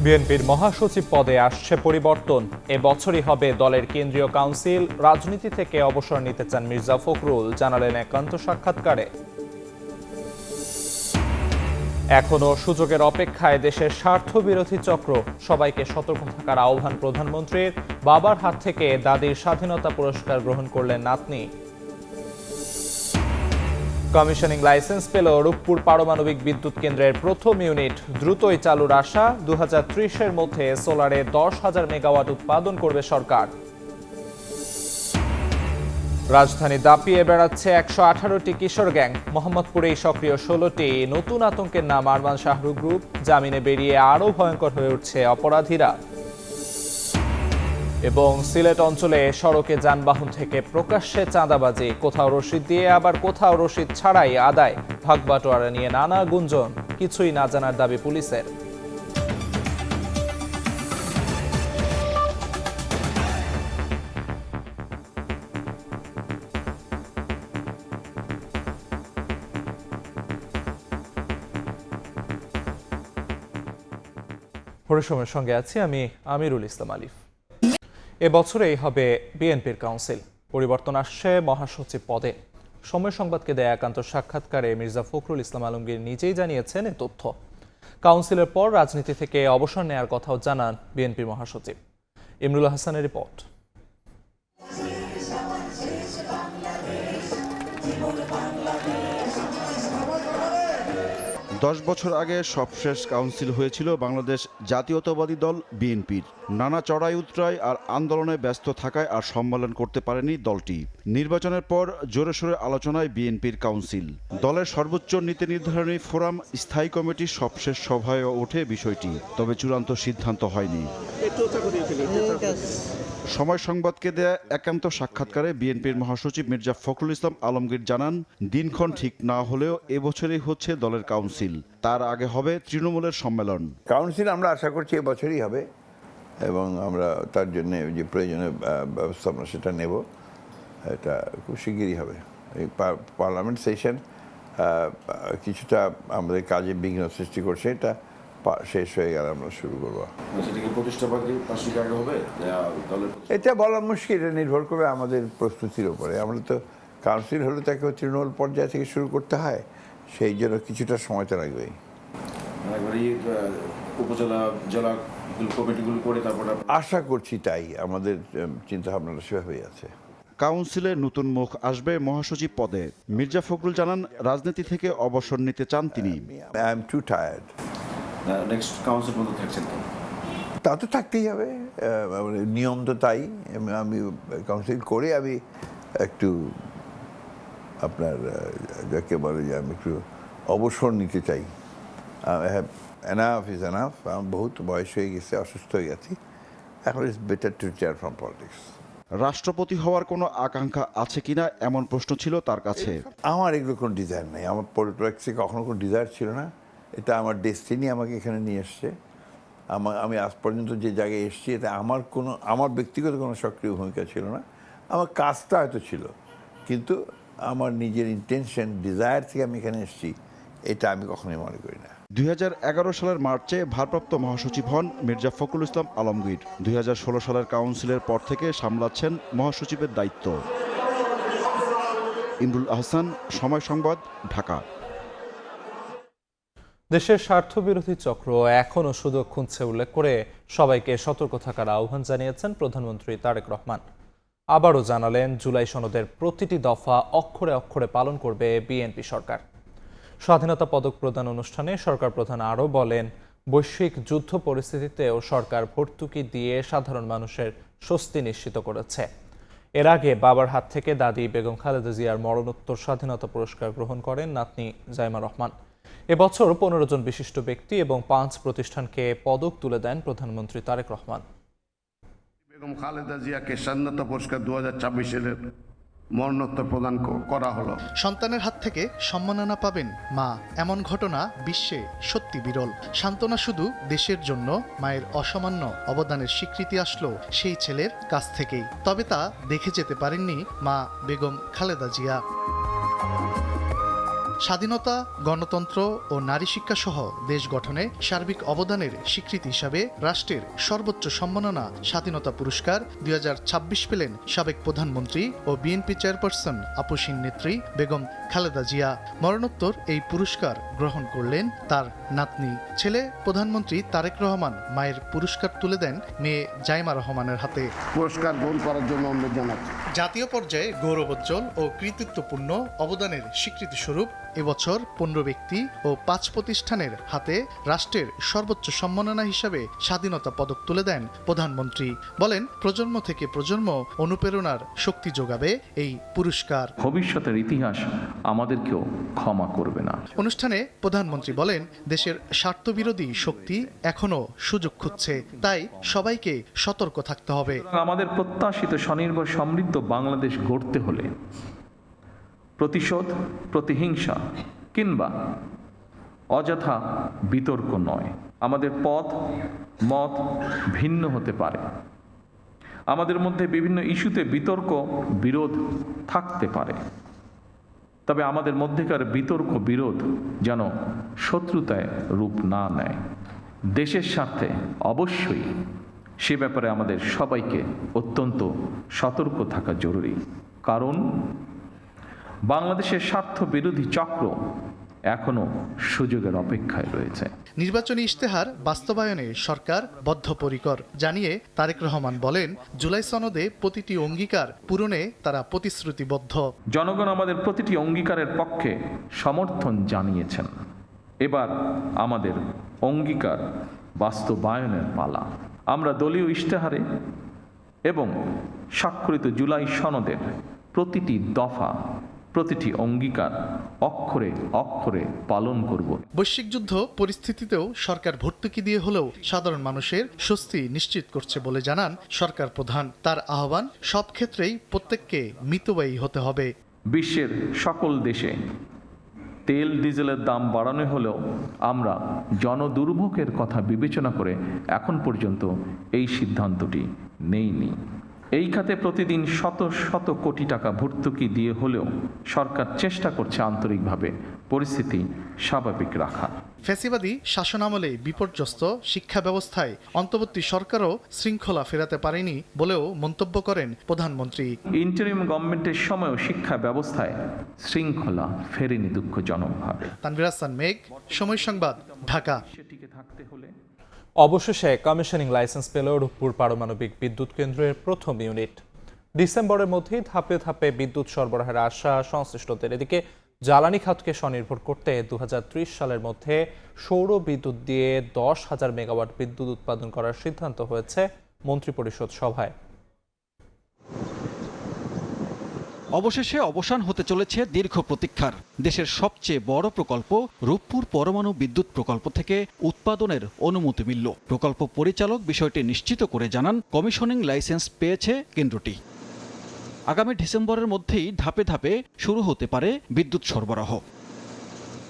বিএনপির মহাসচিব পদে আসছে পরিবর্তন। এবছরই হবে দলের কেন্দ্রীয় কাউন্সিল। রাজনীতি থেকে অবসর নিতে চান মির্জা ফখরুল, জানালেন একান্ত সাক্ষাৎকারে। এখনো সুযোগের অপেক্ষায় দেশের স্বার্থবিরোধী চক্র, সবাইকে সতর্ক থাকার আহ্বান প্রধানমন্ত্রীর। বাবার হাত থেকে দাদির স্বাধীনতা পুরস্কার গ্রহণ করলেন নাতনি। কমিশনিং লাইসেন্স পেল রূপপুর পারমাণবিক বিদ্যুৎ কেন্দ্রের প্রথম ইউনিট। দ্রুতই চালুর আশা। 2030-এর মধ্যে সোলারে 10,000 মেগাওয়াট উৎপাদন করবে সরকার। রাজধানী দাপিয়ে বেড়াচ্ছে 118টি কিশোর গ্যাং। মোহাম্মদপুরেই সক্রিয় 16টি। নতুন আতঙ্কের নাম আরমান শাহরুখ গ্রুপ। জামিনে বেরিয়ে আরও ভয়ঙ্কর হয়ে উঠছে অপরাধীরা। এবং সিলেট অঞ্চলে সড়কে যানবাহন থেকে প্রকাশ্যে চাঁদাবাজি, কোথাও রসিদ দিয়ে আবার কোথাও রসিদ ছাড়াই আদায়। ভাগবাটোয়ারা নিয়ে নানা গুঞ্জন, কিছুই না জানার দাবি পুলিশের। পরিশ্রমের সঙ্গে আছি আমি আমিরুল ইসলাম আলিফ। এবছরেই হবে বিএনপির কাউন্সিল। পরিবর্তন আসছে মহাসচিব পদে। সময় সংবাদকে দেয়া একান্ত সাক্ষাৎকারে মির্জা ফখরুল ইসলাম আলমগীর নিজেই জানিয়েছেন এ তথ্য। কাউন্সিলের পর রাজনীতি থেকে অবসর নেয়ার কথাও জানান বিএনপির মহাসচিব। ইমরুল হাসানের রিপোর্ট। 10 বছর আগে সবশেষ কাউন্সিল হয়েছিল বাংলাদেশ জাতীয়তাবাদী দল বিএনপির। নানা চড়াই উতরাই আর আন্দোলনে ব্যস্ত থাকায় আর সম্মেলন করতে পারেনি দলটি। নির্বাচনের পর জোরে সোরে আলোচনায় বিএনপির কাউন্সিল। দলের সর্বোচ্চ নীতি নির্ধারণী ফোরাম স্থায়ী কমিটির সবশেষ সভায় ওঠে বিষয়টি, তবে চূড়ান্ত সিদ্ধান্ত হয়নি। সময় সংবাদকে দেয়া একান্ত সাক্ষাৎকারে বিএনপির মহাসচিব মির্জা ফখরুল ইসলাম আলমগীর জানান, দিনক্ষণ ঠিক না হলেও এবছরই হচ্ছে দলের কাউন্সিল। তার আগে হবে তৃণমূলের সম্মেলন। কাউন্সিল আমরা আশা করছি এবছরই হবে এবং আমরা তার জন্য যে প্রয়োজনীয় ব্যবস্থা আমরা সেটা নেব। এটা খুব শিগগিরই হবে। এই পার্লামেন্ট সেশন কিছুটা আমাদের কাজে বিঘ্ন সৃষ্টি করছে, এটা শেষ হয়ে গেলে আমরা শুরু করবো। এটা বলা মুশকিল, এটা নির্ভর করবে আমাদের প্রস্তুতির উপরে। আমরা তো কাউন্সিল হলে তাকে তৃণমূল পর্যায় থেকে শুরু করতে হয়, সেই জন্য কিছুটা সময় তো লাগবেই। উপজেলা জেলা কমিটিগুলো করে তারপর আশা করছি তাই, আমাদের চিন্তা ভাবনাটা সেভাবেই আছে। কাউন্সিলে নতুন মুখ আসবে মহাসচিব পদে। মির্জা ফখরুল জানান, রাজনীতি থেকে অবসর নিতে চান তিনি। I am two tired. Next council পর্যন্ত থাকছেন তো? তা তো থাকতেই হবে, নিয়ম তো তাই। আমি কাউন্সিল করে আমি একটু আপনার যাকে বলে যে আমি একটু অবসর নিতে চাই। Enough is enough. আমার বহুত বয়স হয়ে গেছে, অসুস্থ হয়ে গেছি। এখন it's better to retire from politics. রাষ্ট্রপতি হওয়ার কোনো আকাঙ্ক্ষা আছে কিনা এমন প্রশ্ন ছিল তার কাছে। আমার এগুলো কোনো ডিজায়ার নেই। আমার পলিটিক্সে কখনো কোনো ডিজায়ার ছিল না। এটা আমার ডেস্টিনি আমাকে এখানে নিয়ে এসছে। আমি আজ পর্যন্ত যে জায়গায় এসেছি, এটা আমার ব্যক্তিগত কোনো সক্রিয় ভূমিকা ছিল না। আমার কাজটা হয়তো ছিল, কিন্তু আমার নিজের ইন্টেনশন, ডিজায়ার থেকে আমি এখানে এসেছি, এটা আমি কখনোই মনে করি না। 2011 সালের মার্চে ভারপ্রাপ্ত মহাসচিব হন মির্জা ফখরুল ইসলাম আলমগীর। 2016 সালের কাউন্সিলের পর থেকে সামলাচ্ছেন মহাসচিবের দায়িত্ব। ইমরুল আহসান, সময় সংবাদ, ঢাকা। দেশের স্বার্থবিরোধী চক্র এখনও সুযোগ খুঁজছে উল্লেখ করে সবাইকে সতর্ক থাকার আহ্বান জানিয়েছেন প্রধানমন্ত্রী তারেক রহমান। আবারও জানালেন, জুলাই সনদের প্রতিটি দফা অক্ষরে অক্ষরে পালন করবে বিএনপি সরকার। স্বাধীনতা পদক প্রদান অনুষ্ঠানে সরকার প্রধান আরও বলেন, বৈশ্বিক যুদ্ধ পরিস্থিতিতেও সরকার ভর্তুকি দিয়ে সাধারণ মানুষের স্বস্তি নিশ্চিত করেছে। এর আগে বাবার হাত থেকে দাদি বেগম খালেদা জিয়ার মরণোত্তর স্বাধীনতা পুরস্কার গ্রহণ করেন নাতনি জাইমা রহমান। এবছর 15 জন বিশিষ্ট ব্যক্তি এবং 5 প্রতিষ্ঠানকে পদক তুলে দেন প্রধানমন্ত্রী তারেক রহমান। বেগম খালেদা জিয়াকে স্বাধীনতা পুরস্কার 2024-এর মরণোত্তর প্রদান করা হলো। সন্তানের হাত থেকে সম্মাননা পাবেন মা, এমন ঘটনা বিশ্বে সত্যি বিরল। সান্ত্বনা শুধু দেশের জন্য, মায়ের অসামান্য অবদানের স্বীকৃতি আসলো সেই ছেলের কাছ থেকেই। তবে তা দেখে যেতে পারেননি মা বেগম খালেদা জিয়া। স্বাধীনতা, গণতন্ত্র ও নারী শিক্ষা সহ দেশ গঠনে সার্বিক অবদানের স্বীকৃতি হিসাবে রাষ্ট্রের সর্বোচ্চ সম্মাননা স্বাধীনতা পুরস্কার 2026 পেলেন সাবেক প্রধানমন্ত্রী ও বিএনপি চেয়ারপারসন আপসীন নেত্রী বেগম খালেদা জিয়া। মরণোত্তর এই পুরস্কার গ্রহণ করলেন তার নাতনি। ছেলে প্রধানমন্ত্রী তারেক রহমান মায়ের পুরস্কার তুলে দেন মেয়ে জাইমা রহমানের হাতে। পুরস্কার গ্রহণ করার জন্য অনুরোধ জানাচ্ছি। জাতীয় পর্যায়ে গৌরবোজ্জ্বল ও কৃতিত্বপূর্ণ অবদানের স্বীকৃতিস্বরূপ এবছর 15 ব্যক্তি ও 5 প্রতিষ্ঠানের হাতে রাষ্ট্রের সর্বোচ্চ সম্মাননা হিসাবে স্বাধীনতা পদক তুলে দেন প্রধানমন্ত্রী। বলেন, প্রজন্ম থেকে প্রজন্ম অনুপ্রেরণার শক্তি যোগাবে এই পুরস্কার। ভবিষ্যতের ইতিহাস আমাদেরকেও ক্ষমা করবে না। অনুষ্ঠানে প্রধানমন্ত্রী বলেন, দেশের স্বার্থবিরোধী শক্তি এখনো সুযোগ খুঁজছে, তাই সবাইকে সতর্ক থাকতে হবে। আমাদের প্রত্যাশিত স্বনির্ভর সমৃদ্ধ বাংলাদেশ গড়তে হলে প্রতিশোধ, প্রতিহিংসা কিংবা অযথা বিতর্ক নয়। আমাদের পথ মত ভিন্ন হতে পারে, আমাদের মধ্যে বিভিন্ন ইস্যুতে বিতর্ক বিরোধ থাকতে পারে, তবে আমাদের মধ্যেকার বিতর্ক বিরোধ যেন শত্রুতায় রূপ না নেয়। দেশের স্বার্থে অবশ্যই সে ব্যাপারে আমাদের সবাইকে অত্যন্ত সতর্ক থাকা জরুরি, কারণ বাংলাদেশের স্বার্থ বিরোধী চক্র এখনো সুযোগের অপেক্ষায় রয়েছে। নির্বাচনী ইশতেহার বাস্তবায়নে সরকার বদ্ধপরিকর জানিয়ে তারেক রহমান বলেন, জুলাই সনদে প্রতিটি অঙ্গীকার পূরণে তারা প্রতিশ্রুতিবদ্ধ। জনগণ আমাদের প্রতিটি অঙ্গীকারের পক্ষে সমর্থন জানিয়েছেন। এবার আমাদের অঙ্গীকার বাস্তবায়নের পালা। আমরা দলীয় ইশতেহারে এবং স্বাক্ষরিত জুলাই সনদের প্রতিটি দফা, প্রতিটি অঙ্গীকার অক্ষরে অক্ষরে পালন করব। বৈশ্বিক যুদ্ধ পরিস্থিতিতেও সরকার ভর্তুকি দিয়ে হলেও সাধারণ মানুষের স্বস্তি নিশ্চিত করছে বলে জানান সরকার প্রধান। তার আহ্বান, সব ক্ষেত্রেই প্রত্যেককে মিতব্যয়ী হতে হবে। বিশ্বের সকল দেশে তেল ডিজেলের দাম বাড়ানো হলেও আমরা জনদুর্ভোগের কথা বিবেচনা করে এখন পর্যন্ত এই সিদ্ধান্তটি নেইনি। এই খাতে প্রতিদিন শত শত কোটি টাকা ভর্তুকি দিয়ে হলেও সরকার চেষ্টা করছে আন্তরিকভাবে পরিস্থিতি স্বাভাবিক রাখার। ফ্যাসিবাদী শাসনামলে বিপর্যস্ত শিক্ষা ব্যবস্থায় অন্তর্বর্তী সরকারও শৃঙ্খলা ফেরাতে পারেনি বলেও মন্তব্য করেন প্রধানমন্ত্রী। ইন্টারিম গভর্নমেন্টের সময়ও শিক্ষা ব্যবস্থায় শৃঙ্খলা ফেরেনি দুঃখজনকভাবে। তানভীর হাসান মেঘ, সময় সংবাদ, ঢাকা। সেটিকে থাকতে হলে অবশেষে কমিশনিং লাইসেন্স পেল রূপপুর পারমাণবিক বিদ্যুৎ কেন্দ্রের প্রথম ইউনিট। ডিসেম্বরের মধ্যেই ধাপে ধাপে বিদ্যুৎ সরবরাহের আশা সংশ্লিষ্টদের। এদিকে জ্বালানি খাতকে স্বনির্ভর করতে 2030 সালের মধ্যে সৌর বিদ্যুৎ দিয়ে 10,000 মেগাওয়াট বিদ্যুৎ উৎপাদন করার সিদ্ধান্ত হয়েছে মন্ত্রিপরিষদ সভায়। অবশেষে অবসান হতে চলেছে দীর্ঘ প্রতীক্ষার। দেশের সবচেয়ে বড় প্রকল্প রূপপুর পরমাণু বিদ্যুৎ প্রকল্প থেকে উৎপাদনের অনুমতি মিলল। প্রকল্প পরিচালক বিষয়টি নিশ্চিত করে জানান, কমিশনিং লাইসেন্স পেয়েছে কেন্দ্রটি। আগামী ডিসেম্বরের মধ্যেই ধাপে ধাপে শুরু হতে পারে বিদ্যুৎ সরবরাহ।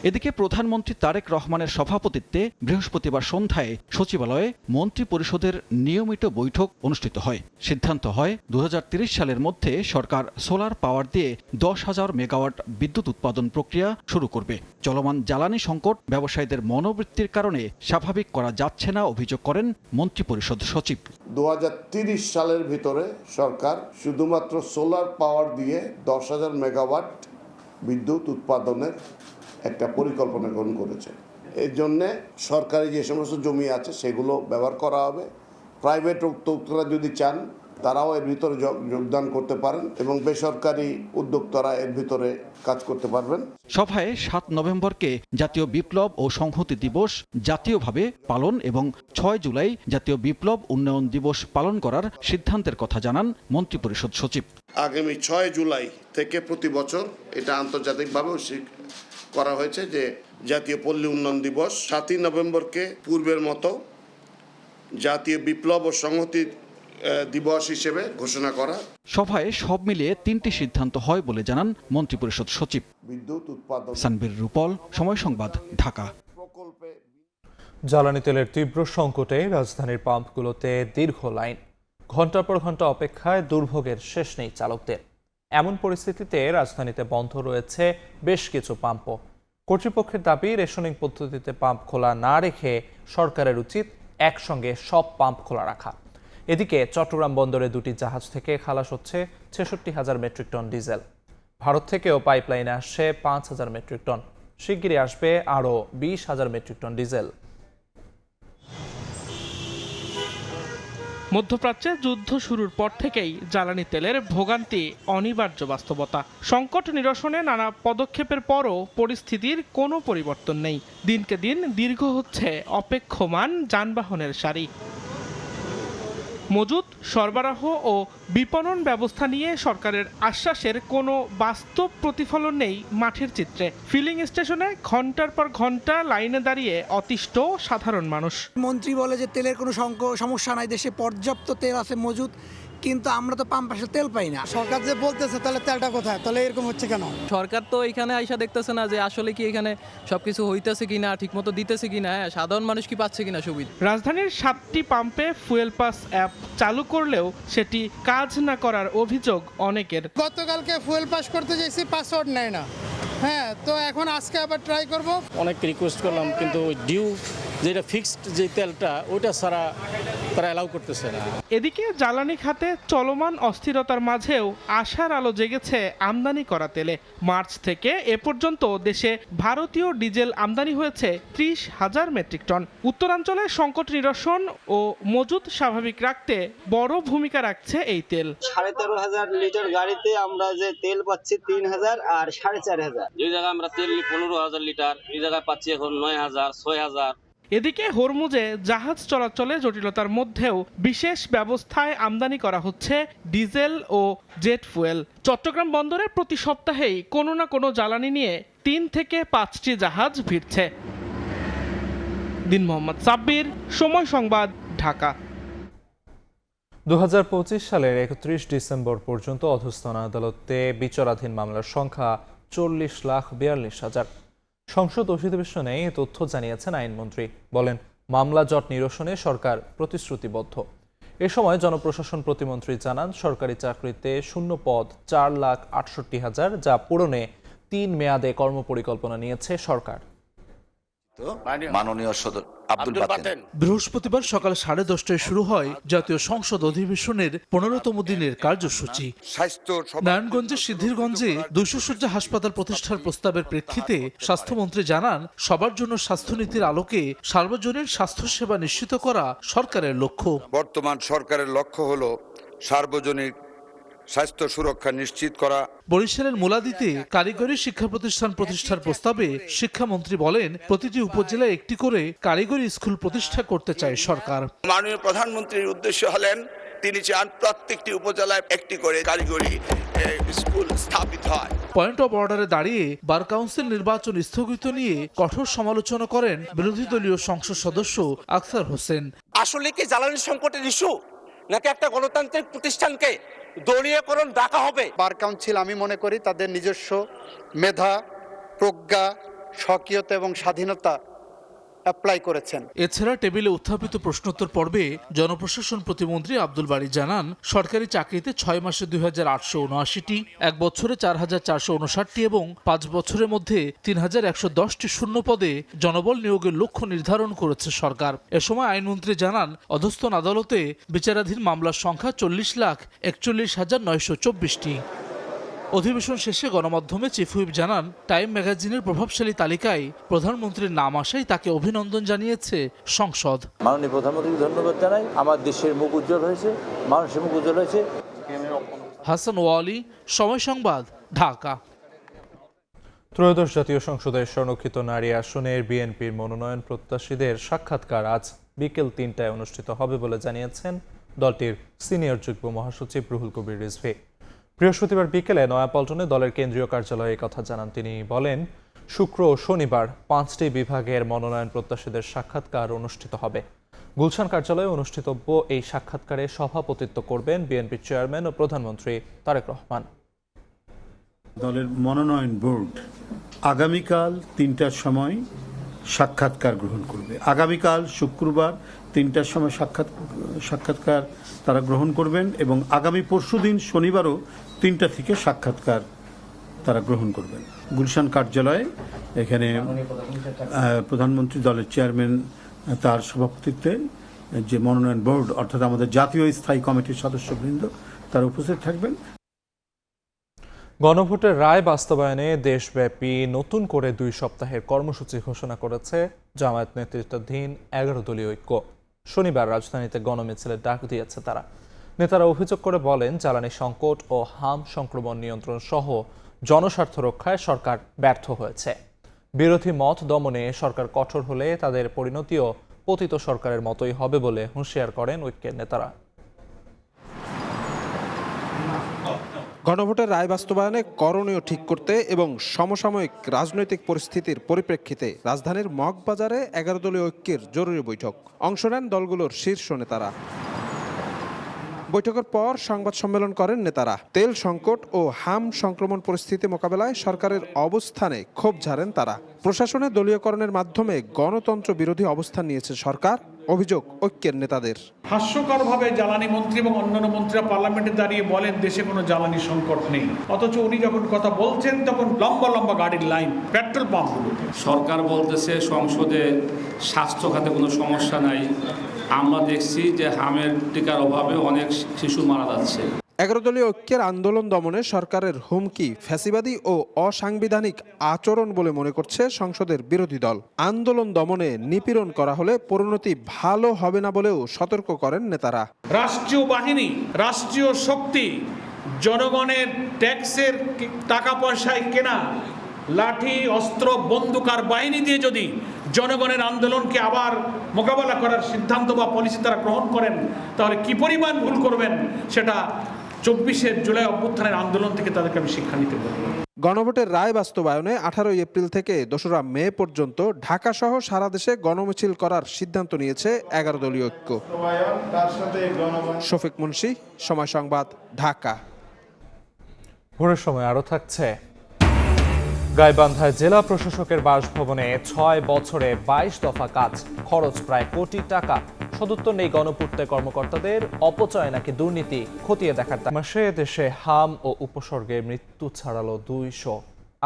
এদিকে প্রধানমন্ত্রী তারেক রহমানের সভাপতিত্বে বৃহস্পতিবার সন্ধ্যায় সচিবালয়ে মন্ত্রী পরিষদের নিয়মিত বৈঠক অনুষ্ঠিত হয়। সিদ্ধান্ত হয় 2030 সালের মধ্যে সরকার সোলার পাওয়ার দিয়ে 10,000 মেগাওয়াট বিদ্যুৎ উৎপাদন প্রক্রিয়া শুরু করবে। চলমান জ্বালানি সংকট ব্যবসায়ীদের মনোবৃত্তির কারণে স্বাভাবিক করা যাচ্ছে না অভিযোগ করেন মন্ত্রী পরিষদ সচিব। 2030 সালের ভিতরে সরকার শুধুমাত্র সোলার পাওয়ার দিয়ে 10,000 মেগাওয়াট বিদ্যুৎ উৎপাদনের একটা পরিকল্পনা গ্রহণ করেছে। এর জন্যে সরকারি যে সমস্ত জমি আছে সেগুলো ব্যবহার করা হবে। প্রাইভেট উদ্যোক্তারা যদি চান তারাও এর ভিতরে যোগদান করতে পারেন এবং বেসরকারি উদ্যোক্তারা এর ভিতরে কাজ করতে পারবেন। সভায় 7 নভেম্বরকে জাতীয় বিপ্লব ও সংহতি দিবস জাতীয়ভাবে পালন এবং 6 জুলাই জাতীয় বিপ্লব উন্নয়ন দিবস পালন করার সিদ্ধান্তের কথা জানান মন্ত্রিপরিষদ সচিব। আগামী 6 জুলাই থেকে প্রতি বছর এটা আন্তর্জাতিকভাবেও করা হয়েছে যে জাতীয় পল্লী উন্নয়ন দিবস। 7 নভেম্বরকে পূর্বের মতো জাতীয় বিপ্লব ও সংহতি দিবস হিসেবে ঘোষণা করা। সভায় সব মিলিয়ে 3টি সিদ্ধান্ত হয় বলে জানান মন্ত্রিপরিষদ সচিব। বিদ্যুৎ উৎপাদন। সানবীর রূপল, সময় সংবাদ, ঢাকা। জ্বালানি তেলের তীব্র সংকটে রাজধানীর পাম্পগুলোতে দীর্ঘ লাইন। ঘন্টার পর ঘন্টা অপেক্ষায় দুর্ভোগের শেষ নেই চালকদের। এমন পরিস্থিতিতে রাজধানীতে বন্ধ রয়েছে বেশ কিছু পাম্পও। কর্তৃপক্ষের দাবি, রেশনিং পদ্ধতিতে পাম্প খোলা না রেখে সরকারের উচিত একসঙ্গে সব পাম্প খোলা রাখা। এদিকে চট্টগ্রাম বন্দরে 2টি জাহাজ থেকে খালাস হচ্ছে 66,000 মেট্রিক টন ডিজেল। ভারত থেকেও পাইপলাইনে আসছে 5,000 মেট্রিক টন। শিগগিরই আসবে আরও 20,000 মেট্রিক টন ডিজেল। মধ্যপ্রাচ্যে যুদ্ধ শুরুর পর থেকেই জ্বালানি তেলের ভোগান্তি অনিবার্য বাস্তবতা। সংকট নিরসনে নানা পদক্ষেপের পরও পরিস্থিতির কোনো পরিবর্তন নেই। দিনকে দিন দীর্ঘ হচ্ছে অপেক্ষমান যানবাহনের সারি। মজুত, সরবরাহ ও বিপণন ব্যবস্থা নিয়ে সরকারের আশ্বাসের কোনো বাস্তব প্রতিফলন নেই মাঠের চিত্রে। ফিলিং স্টেশনে ঘন্টার পর ঘন্টা লাইনে দাঁড়িয়ে অতিষ্ঠ সাধারণ মানুষ। মন্ত্রী বলে যে তেলের কোনো সমস্যা নাই, দেশে পর্যাপ্ত তেল আছে মজুদ, কিন্তু আমরা তো পাম্প আসলে তেল পাই না। সরকার যে বলতেছে তাহলে তেলটা কোথায়? তাহলে এরকম হচ্ছে কেন? সরকার তো এখানে আইসা দেখতেছে না যে আসলে কি এখানে সবকিছু হইতেছে কিনা, ঠিকমতো দিতেছে কিনা, সাধারণ মানুষ কি পাচ্ছে কিনা সুবিধা। রাজধানীর 7টি পাম্পে ফুয়েল পাস অ্যাপ চালু করলেও সেটি কাজ না করার অভিযোগ অনেকের। গতকালকে ফুয়েল পাস করতে যাইছি, পাসওয়ার্ড নেয় না। হ্যাঁ, তো এখন আজকে আবার ট্রাই করব। অনেক রিকোয়েস্ট করলাম, কিন্তু ডিউ যেটা ফিক্সড যে তেলটা ওইটা ছাড়া তারা অ্যালাউ করতেছে না। এদিকে জ্বালানি খাতে চলমান অস্থিরতার মাঝেও আশার আলো জেগেছে আমদানি করা তেলে। মার্চ থেকে এ পর্যন্ত দেশে ভারতীয় ডিজেল আমদানি হয়েছে 30,000 মেট্রিক টন। উত্তরাঞ্চলে সংকট নিরসন ও মজুদ স্বাভাবিক রাখতে বড় ভূমিকা রাখছে এই তেল। 13,500 লিটার গাড়িতে আমরা যে তেল পাচ্ছি 3,000 আর 4,500। যে জায়গায় আমরা তেল 15,000 লিটার, এই জায়গায় পাচ্ছি এখন 9,000, 6,000। এদিকে হরমুজে জাহাজ চলাচলে জটিলতার মধ্যেও বিশেষ ব্যবস্থায় আমদানি করা হচ্ছে ডিজেল ও জেট ফুয়েল। চট্টগ্রাম বন্দরে প্রতি সপ্তাহেই কোনো না কোনো জ্বালানি নিয়ে 3 থেকে 5টি জাহাজ ভিড়ছে। দিন মোহাম্মদ সাব্বির, সময় সংবাদ, ঢাকা। 2025 সালের 31 ডিসেম্বর পর্যন্ত অধস্তন আদালতে বিচারাধীন মামলার সংখ্যা 40,42,000। সংসদ অধিবেশনে এই তথ্য জানিয়েছেন আইনমন্ত্রী। বলেন, মামলা জট নিরসনে সরকার প্রতিশ্রুতিবদ্ধ। এ সময় জনপ্রশাসন প্রতিমন্ত্রী জানান, সরকারি চাকরিতে শূন্য পদ 4,68,000, যা পূরণে 3 মেয়াদে কর্মপরিকল্পনা নিয়েছে সরকার। মাননীয় আব্দুল বাতেন। বৃহস্পতিবার সকাল 10:30টায় শুরু হয় জাতীয় সংসদ অধিবেশনের 15তম দিনের কার্যসূচি। নারায়ণগঞ্জের সিদ্ধিরগঞ্জে 200 শয্যা হাসপাতাল প্রতিষ্ঠার প্রস্তাবের প্রেক্ষিতে স্বাস্থ্যমন্ত্রী জানান, সবার জন্য স্বাস্থ্যনীতির আলোকে সার্বজনীন স্বাস্থ্যসেবা নিশ্চিত করা সরকারের লক্ষ্য। বর্তমান সরকারের লক্ষ্য হলো সার্বজনীন স্বাস্থ্য সুরক্ষা নিশ্চিত করা। বরিশালের মুলাদিতে কারিগরি শিক্ষা প্রতিষ্ঠান প্রতিষ্ঠার প্রস্তাবে শিক্ষামন্ত্রী বলেন, প্রতিটি উপজেলায় একটি করে কারিগরি স্কুল প্রতিষ্ঠা করতে চায় সরকার। মাননীয় প্রধানমন্ত্রীর উদ্দেশ্য হলেন, তিনি চান প্রত্যেকটি উপজেলায় একটি করে কারিগরি স্কুল স্থাপিত হয়। পয়েন্ট অব অর্ডারে দাঁড়িয়ে বার কাউন্সিল নির্বাচন স্থগিত নিয়ে কঠোর সমালোচনা করেন বিরোধী দলীয় সংসদ সদস্য আখতার হোসেন। আসলে কি জ্বালানি সংকটের ইস্যু, নাকি একটা গণতান্ত্রিক প্রতিষ্ঠানকে দলীয়করণ ডাকা হবে? বার কাউন্সিল আমি মনে করি তাদের নিজস্ব মেধা, প্রজ্ঞা, স্বকীয়তা এবং স্বাধীনতা অ্যাপ্লাই করেছেন। এছাড়া টেবিলে উত্থাপিত প্রশ্নোত্তর পর্বে জনপ্রশাসন প্রতিমন্ত্রী আব্দুল বারী জানান, সরকারি চাকরিতে 6 মাসে 2,879টি, 1 বছরে 4,459টি এবং 5 বছরের মধ্যে 3,110টি শূন্য পদে জনবল নিয়োগের লক্ষ্য নির্ধারণ করেছে সরকার। এ সময় আইনমন্ত্রী জানান, অধস্তন আদালতে বিচারাধীন মামলার সংখ্যা 40,41,924টি। অধিবেশন শেষে গণমাধ্যমে চিফ হুইপ জানান, টাইম ম্যাগাজিনের প্রভাবশালী তালিকায় প্রধানমন্ত্রীর নাম আসায় তাকে অভিনন্দন জানিয়েছে সংসদ। মাননীয় প্রধানমন্ত্রীকে ধন্যবাদ জানাই। আমার দেশের মুখ উজ্জ্বল হয়েছে, মানুষের মুখ উজ্জ্বল হয়েছে। হাসান ওয়ালি, সময় সংবাদ, ঢাকা। ত্রয়োদশ জাতীয় সংসদের সংরক্ষিত নারী আসনের বিএনপির মনোনয়ন প্রত্যাশীদের সাক্ষাৎকার আজ বিকেল 3টায় অনুষ্ঠিত হবে বলে জানিয়েছেন দলটির সিনিয়র যুগ্ম মহাসচিব রুহুল কবির রিজভী। বৃহস্পতিবার বিকেলে নয়াপল্টনে দলের কেন্দ্রীয় কার্যালয়ে কথা জানান তিনি। বলেন, শুক্র ও শনিবার 5টি বিভাগের মনোনয়ন প্রত্যাশীদের সাক্ষাৎকার অনুষ্ঠিত হবে। গুলশান কার্যালয়ে অনুষ্ঠিতব্য এই সাক্ষাৎকারে সভাপতিত্ব করবেন বিএনপির চেয়ারম্যান ও প্রধানমন্ত্রী তারেক রহমান। দলের মনোনয়ন বোর্ড আগামীকাল 3টার সময় সাক্ষাৎকার গ্রহণ করবে। আগামীকাল শুক্রবার 3টার সময় সাক্ষাৎকার তারা গ্রহণ করবেন এবং আগামী পরশুদিন শনিবারও 3টা থেকে সাক্ষাৎকার তারা গ্রহণ করবেন। গুলশান কার্যালয়ে এখানে প্রধানমন্ত্রী দলের চেয়ারম্যান তার সভাপতিত্বে যে মনোনয়ন বোর্ড অর্থাৎ আমাদের জাতীয় স্থায়ী কমিটির সদস্যবৃন্দ তারা উপস্থিত থাকবেন। গণভোটের রায় বাস্তবায়নে দেশব্যাপী নতুন করে 2 সপ্তাহের কর্মসূচি ঘোষণা করেছে জামায়াত নেতৃত্বাধীন 11 দলীয় ঐক্য। শনিবার রাজধানীতে গণমিছিলের ডাক দিয়েছে তারা। নেতারা অভিযোগ করে বলেন, জ্বালানি সংকট ও হাম সংক্রমণ নিয়ন্ত্রণ সহ জনস্বার্থ রক্ষায় সরকার ব্যর্থ হয়েছে। বিরোধী মত দমনে সরকার কঠোর হলে তাদের পরিণতিও পতিত সরকারের মতোই হবে বলে হুঁশিয়ার করেন ঐক্যের নেতারা। গণভোটের রায় বাস্তবায়নে করণীয় ঠিক করতে এবং সমসাময়িক রাজনৈতিক পরিস্থিতির পরিপ্রেক্ষিতে রাজধানীর মগবাজারে 11 দলীয় ঐক্যের জরুরি বৈঠক। অংশ নেন দলগুলোর শীর্ষ নেতারা। বৈঠকের পর সংবাদ সম্মেলন করেন নেতারা। তেল সংকট ও হাম সংক্রমণ পরিস্থিতি মোকাবেলায় সরকারের অবস্থানে ক্ষোভ ঝাড়েন তারা। প্রশাসনে দলীয়করণের মাধ্যমে গণতন্ত্র বিরোধী অবস্থান নিয়েছে সরকার, অভিযোগ ঐক্যের নেতাদের। হাস্যকরভাবে জ্বালানি মন্ত্রী এবং অন্যান্য মন্ত্রীরা পার্লামেন্টে দাঁড়িয়ে বলেন দেশে কোনো জ্বালানি সংকট নেই, অথচ উনি যখন কথা বলছেন তখন লম্বা লম্বা গাড়ির লাইন পেট্রোল পাম্পগুলো। সরকার বলতেছে সংসদে স্বাস্থ্য খাতে কোনো সমস্যা নাই। আমরা দেখছি যে হামের টিকার অভাবে অনেক শিশু মারা যাচ্ছে। 11 দলীয় ঐক্যের আন্দোলন দমনে সরকারের হুমকি ফ্যাসিবাদী ও অসাংবিধানিক আচরণ বলে মনে করছে সংসদের বিরোধী দল। আন্দোলন দমনে নিপীড়ন করা হলে পরিণতি ভালো হবে না বলেও সতর্ক করেন নেতারা। রাষ্ট্রীয় বাহিনী, রাষ্ট্রীয় শক্তি, জনগণের ট্যাক্সের টাকা পয়সায় কেনা লাঠি, অস্ত্র, বন্দুক আর বাহিনী দিয়ে যদি জনগণের আন্দোলনকে আবার মোকাবেলা করার সিদ্ধান্ত বা পলিসি তারা গ্রহণ করেন, তাহলে কি পরিমাণ ভুল করবেন সেটা 24 জুলাই অভ্যুত্থানের আন্দোলন থেকে তাদেরকে আমি শিক্ষা নিতে বলব। গণভোটের রায় বাস্তবায়নে 18 এপ্রিল থেকে 2 মে পর্যন্ত ঢাকা সহ সারা দেশে গণমিছিল করার সিদ্ধান্ত নিয়েছে 11 দলীয় ঐক্য। শফিক মুন্সি, সময় সংবাদ, ঢাকা। ভোরের সময় আরও থাকছে। গাইবান্ধায় জেলা প্রশাসকের বাসভবনে 6 বছরে 22 দফা কাজ, খরচ প্রায় কোটি টাকা। সদুত্তর নেই গণপূর্ত কর্মকর্তাদের। অপচয় নাকি দুর্নীতি খতিয়ে দেখার মাসে দেশে হাম ও উপসর্গে মৃত্যু ছাড়ালো 200,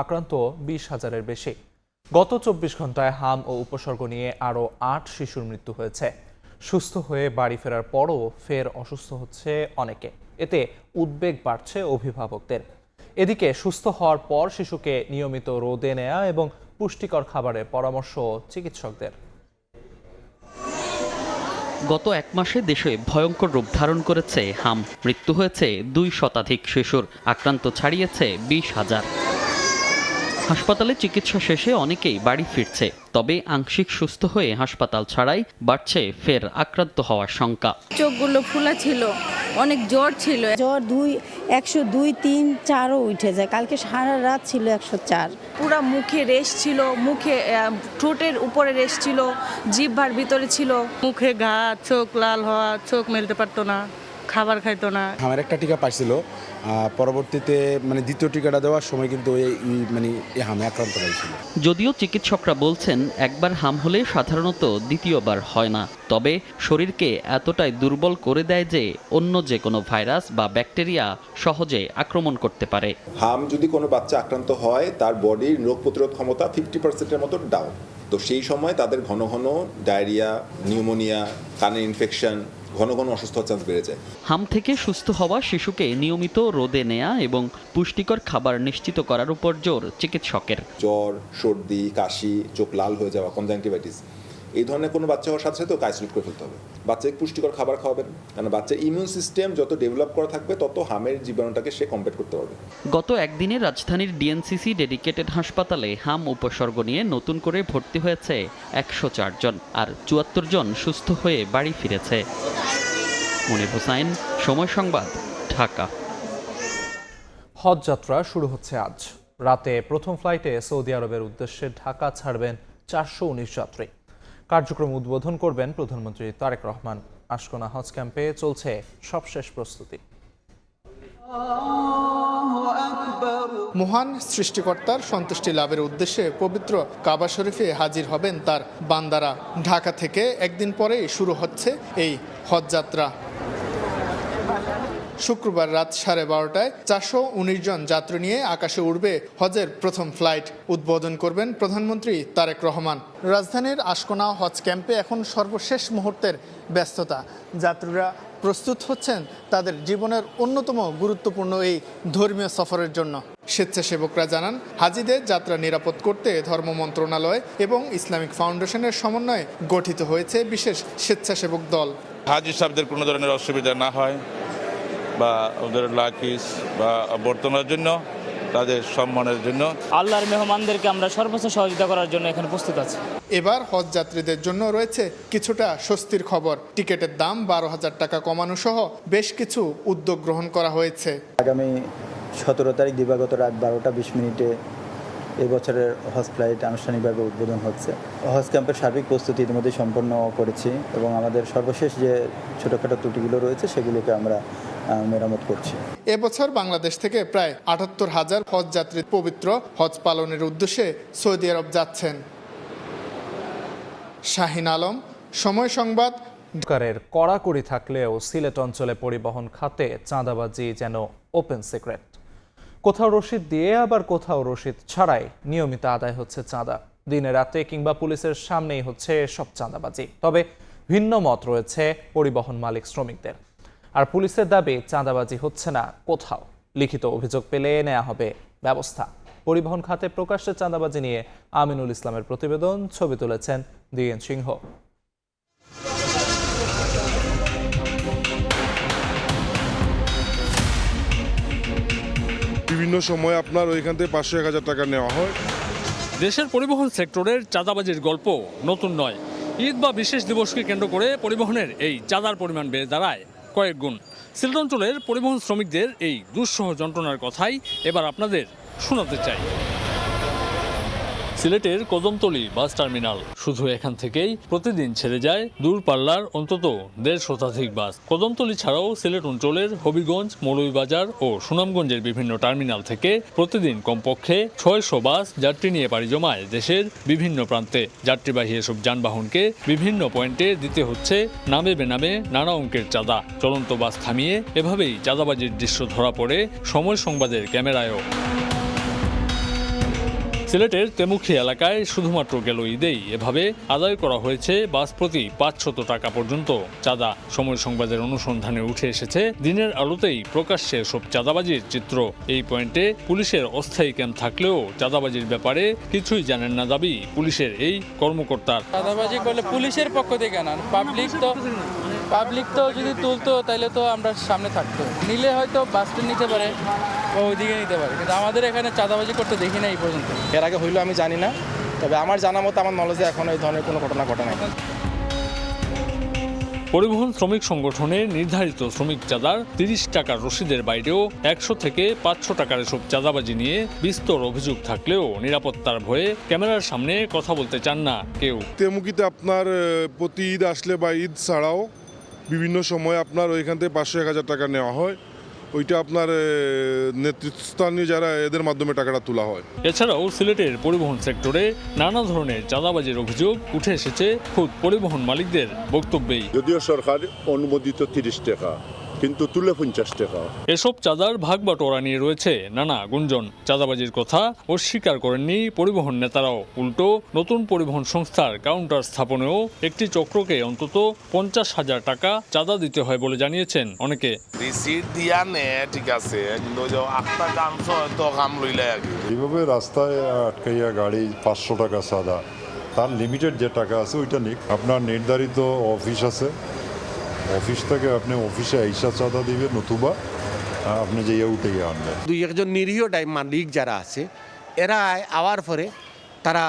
আক্রান্ত 20,000-এর বেশি। গত 24 ঘন্টায় হাম ও উপসর্গ নিয়ে আরও 8 শিশুর মৃত্যু হয়েছে। সুস্থ হয়ে বাড়ি ফেরার পরও ফের অসুস্থ হচ্ছে অনেকে। এতে উদ্বেগ বাড়ছে অভিভাবকদের। এদিকে সুস্থ হওয়ার পর শিশুকে নিয়মিত রোদে নেওয়া এবং পুষ্টিকর খাবারের পরামর্শ চিকিৎসকদের। গত 1 মাসে দেশে ভয়ঙ্কর রূপ ধারণ করেছে হাম। মৃত্যু হয়েছে 2 শতাধিক শিশুর, আক্রান্ত ছাড়িয়েছে 20,000। হাসপাতালে চিকিৎসা শেষে অনেকেই বাড়ি ফিরছে, তবে আংশিক সুস্থ হয়ে হাসপাতাল ছাড়াই বাড়ছে ফের আক্রান্ত হওয়ার শঙ্কা। চোখগুলো ফোলা ছিল, অনেক জ্বর ছিল, জ্বর 102, 3, 4ও উঠে যায়। কালকে সারা রাত ছিল 104। পুরা মুখে রেশ ছিল, মুখে ঠোঁটের উপরে রেশ ছিল, জিহ্বার ভিতরে ছিল, মুখে ঘা, চোখ লাল হওয়া, চোখ মেলতে পারতো না, খাবার খাইতো না। আমার একটা টিকা পাইছিল, পরবর্তীতে দ্বিতীয় টিকাটা দেওয়ার সময় কিন্তু এই হামে আক্রান্ত হয়েছিল। যদিও চিকিৎসকরা বলছেন একবার হাম হলে সাধারণত দ্বিতীয়বার হয় না, তবে শরীরকে এতটাই দুর্বল করে দেয় যে অন্য যে কোনো ভাইরাস বা ব্যাকটেরিয়া সহজে আক্রমণ করতে পারে। হাম যদি কোনো বাচ্চা আক্রান্ত হয়, তার বডির রোগ প্রতিরোধ ক্ষমতা 50%-এর মতো ডাউন। তো সেই সময় তাদের ঘন ঘন ডায়রিয়া, নিউমোনিয়া, কানের ইনফেকশন, ঘন ঘন অসুস্থ হওয়ার চান্স বেড়ে যায়। হাম থেকে সুস্থ হওয়া শিশুকে নিয়মিত রোদে নেয়া এবং পুষ্টিকর খাবার নিশ্চিত করার উপর জোর চিকিৎসকের। জ্বর, সর্দি, কাশি, চোখ লাল হয়ে যাওয়া, কনজাংটিভাইটিস, এই ধরনের কোনো বাচ্চা হওয়ার সাথে সাথে ওকে আইসোলেট করে ফেলতে হবে। বাচ্চাকে পুষ্টিকর খাবার খাওয়াবেন, কারণ বাচ্চার ইমিউন সিস্টেম যত ডেভেলপ করা থাকবে তত হামের জীবাণুটাকে সে কমপ্যাট করতে পারবে। গত একদিনে রাজধানীর ডিএনসিসি ডেডিকেটেড হাসপাতালে হাম উপসর্গ নিয়ে নতুন করে ভর্তি হয়েছে 104 জন, আর 74 জন সুস্থ হয়ে বাড়ি ফিরেছে। মনির হোসাইন, সময় সংবাদ, ঢাকা। হজ যাত্রা শুরু হচ্ছে আজ রাতে। প্রথম ফ্লাইটে সৌদি আরবের উদ্দেশ্যে ঢাকা ছাড়বেন 419 যাত্রী। কার্যক্রম উদ্বোধন করবেন প্রধানমন্ত্রী তারেক রহমান। আশকোনা হজ ক্যাম্পে চলছে সবশেষ প্রস্তুতি। মহান সৃষ্টিকর্তার সন্তুষ্টি লাভের উদ্দেশ্যে পবিত্র কাবা শরীফে হাজির হবেন তার বান্দারা। ঢাকা থেকে একদিন পরেই শুরু হচ্ছে এই হজ যাত্রা। শুক্রবার রাত 12:30টায় 419 জন যাত্রী নিয়ে আকাশে উড়বে হজের প্রথম ফ্লাইট। উদ্বোধন করবেন প্রধানমন্ত্রী তারেক রহমান। রাজধানীর আশকোনা হজ ক্যাম্পে এখন সর্বশেষ মুহূর্তের ব্যস্ততা। যাত্রীরা প্রস্তুত হচ্ছেন তাদের জীবনের অন্যতম গুরুত্বপূর্ণ এই ধর্মীয় সফরের জন্য। স্বেচ্ছাসেবকরা জানান, হাজিদের যাত্রা নিরাপদ করতে ধর্ম মন্ত্রণালয় এবং ইসলামিক ফাউন্ডেশনের সমন্বয়ে গঠিত হয়েছে বিশেষ স্বেচ্ছাসেবক দল। হাজি সাহেবদের কোনো ধরনের অসুবিধা না হয় বা ওদের লাকিস বা বর্তমানের জন্য, তাদের সম্মানের জন্য আল্লাহর মেহমানদেরকে আমরা সর্বোচ্চ সহযোগিতা করার জন্য এখানে প্রস্তুত আছি। এবার হজ যাত্রীদের জন্য রয়েছে কিছুটা স্বস্তির খবর। টিকিটের দাম 12,000 টাকা কমানো সহ বেশ কিছু উদ্যোগ গ্রহণ করা হয়েছে। আগামী 17 তারিখ দিবাগত রাত 12:20 এই বছরের হজ ফ্লাইট আনুষ্ঠানিকভাবে উদ্বোধন হচ্ছে। হজ ক্যাম্পের সার্বিক প্রস্তুতি ইতিমধ্যে সম্পন্ন করেছি এবং আমাদের সর্বশেষ যে ছোটোখাটো ত্রুটিগুলো রয়েছে সেগুলোকে আমরা মেরামত করছি। এবছর বাংলাদেশ থেকে প্রায় 78,000 হজ যাত্রী পবিত্র হজ পালনের উদ্দেশ্যে সৌদি আরব যাচ্ছেন। শাহিন আলম, সময় সংবাদ। সরকারের কড়াকড়ি থাকলেও সিলেট অঞ্চলে পরিবহন খাতে চাঁদাবাজি যেন ওপেন সিক্রেট। কোথাও রসিদ দিয়ে আবার কোথাও রসিদ ছাড়াই নিয়মিত আদায় হচ্ছে চাঁদা। দিনে রাতে কিংবা পুলিশের সামনেই হচ্ছে সব চাঁদাবাজি। তবে ভিন্ন মত রয়েছে পরিবহন মালিক শ্রমিকদের। আর পুলিশের দাবি চাঁদাবাজি হচ্ছে না কোথাও। লিখিত অভিযোগ পেলে নেওয়া হবে ব্যবস্থা। পরিবহন খাতে প্রকাশ্যে চাঁদাবাজি নিয়ে আমিনুল ইসলামের প্রতিবেদন, ছবি তুলেছেন দিয়েন সিংহ। বিভিন্ন সময় আপনার ওইখান থেকে 500-1000 টাকা নেওয়া হয়। দেশের পরিবহন সেক্টরের চাঁদাবাজির গল্প নতুন নয়। ঈদ বা বিশেষ দিবসকে কেন্দ্র করে পরিবহনের এই চাঁদার পরিমাণ বেড়ে দাঁড়ায় কয়েক গুণ। সিলেট অঞ্চলের পরিবহন শ্রমিকদের এই দুঃসহ যন্ত্রণার কথাই এবার আপনাদের শোনাতে চাই। সিলেটের কদমতলী বাস টার্মিনাল, শুধু এখান থেকেই প্রতিদিন ছেড়ে যায় দূরপাল্লার অন্তত 150 শতাধিক বাস। কদমতলী ছাড়াও সিলেট অঞ্চলের হবিগঞ্জ, মৌলভীবাজার ও সুনামগঞ্জের বিভিন্ন টার্মিনাল থেকে প্রতিদিন কমপক্ষে 600 বাস যাত্রী নিয়ে পাড়ি জমায় দেশের বিভিন্ন প্রান্তে। যাত্রীবাহী এসব যানবাহনকে বিভিন্ন পয়েন্টে দিতে হচ্ছে নামে বেনামে নানা অঙ্কের চাঁদা। চলন্ত বাস থামিয়ে এভাবেই চাঁদাবাজির দৃশ্য ধরা পড়ে সময় সংবাদের ক্যামেরায়ও। সিলেটের তেমুখী এলাকায় শুধুমাত্র গেল ঈদেই এভাবে আদায় করা হয়েছে বাস প্রতি 500 টাকা পর্যন্ত চাঁদা। সময় সংবাদের অনুসন্ধানে উঠে এসেছে দিনের আলোতেই প্রকাশ্যে সব চাঁদাবাজির চিত্র। এই পয়েন্টে পুলিশের অস্থায়ী ক্যাম্প থাকলেও চাঁদাবাজির ব্যাপারে কিছুই জানেন না দাবি পুলিশের এই কর্মকর্তার। চাঁদাবাজি করলে পুলিশের পক্ষ থেকে না, পাবলিক তো যদি তুলতো তাহলে তো আমরা সামনে থাকতো, নিলে হয়তো বাসটা নিতে পারে বা ওইদিকে নিতে পারে, কিন্তু আমাদের এখানে চাঁদাবাজি করতে দেখি না এই পর্যন্ত। এর আগে হইলো আমি জানি না, তবে আমার জানা মতো, আমার নলেজে এখন এই ধরনের কোনো ঘটনা ঘটে না। পরিবহন শ্রমিক সংগঠনের নির্ধারিত শ্রমিক চাঁদার 30 টাকার রসিদের বাইরেও 100 থেকে 500 টাকার এসব চাঁদাবাজি নিয়ে বিস্তর অভিযোগ থাকলেও নিরাপত্তার ভয়ে ক্যামেরার সামনে কথা বলতে চান না কেউ। তেমুকিতে আপনার প্রতি ঈদ আসলে বা ঈদ ছাড়াও বিভিন্ন সময় আপনার ওইখান থেকে 500-1000 টাকা নেওয়া হয়। ওইটা আপনার নেতৃত্বস্থানীয় যারা এদের মাধ্যমে টাকাটা তোলা হয়। এছাড়াও সিলেটের পরিবহন সেক্টরে নানা ধরনের চাঁদাবাজির অভিযোগ উঠে এসেছে খুদ পরিবহন মালিকদের বক্তব্যেই। যদিও সরকার অনুমোদিত 30 টাকা, কিন্তু তুলে 50 টাকা। এসব চাঁদার ভাগ বাটোয়ারা নিয়ে রয়েছে নানা গুঞ্জন। চাঁদাবাজির কথা অস্বীকার করেননি পরিবহন নেতারাও। উল্টো নতুন পরিবহন সংস্থার কাউন্টার স্থাপনেও একটি চক্রকে অন্তত 50,000 টাকা চাঁদা দিতে হয় বলে জানিয়েছেন অনেকে। রিসিট দিয়া নে ঠিক আছে, কিন্তু একটা কামছ হয়তো কাম লইলে আগে এইভাবে রাস্তায় আটকাইয়া গাড়ি 500 টাকা চাঁদা, তার লিমিটেড যে টাকা আছে ওইটা নিক। আপনার নির্ধারিত অফিস আছে, অফিস থেকে আপনি অফিসে আইসা চাঁদা দিবেন, নতুবা আপনি যে উঠে আনবেন। 2-1 নিরীহ মালিক যারা আছে এরা আওয়ার পরে তারা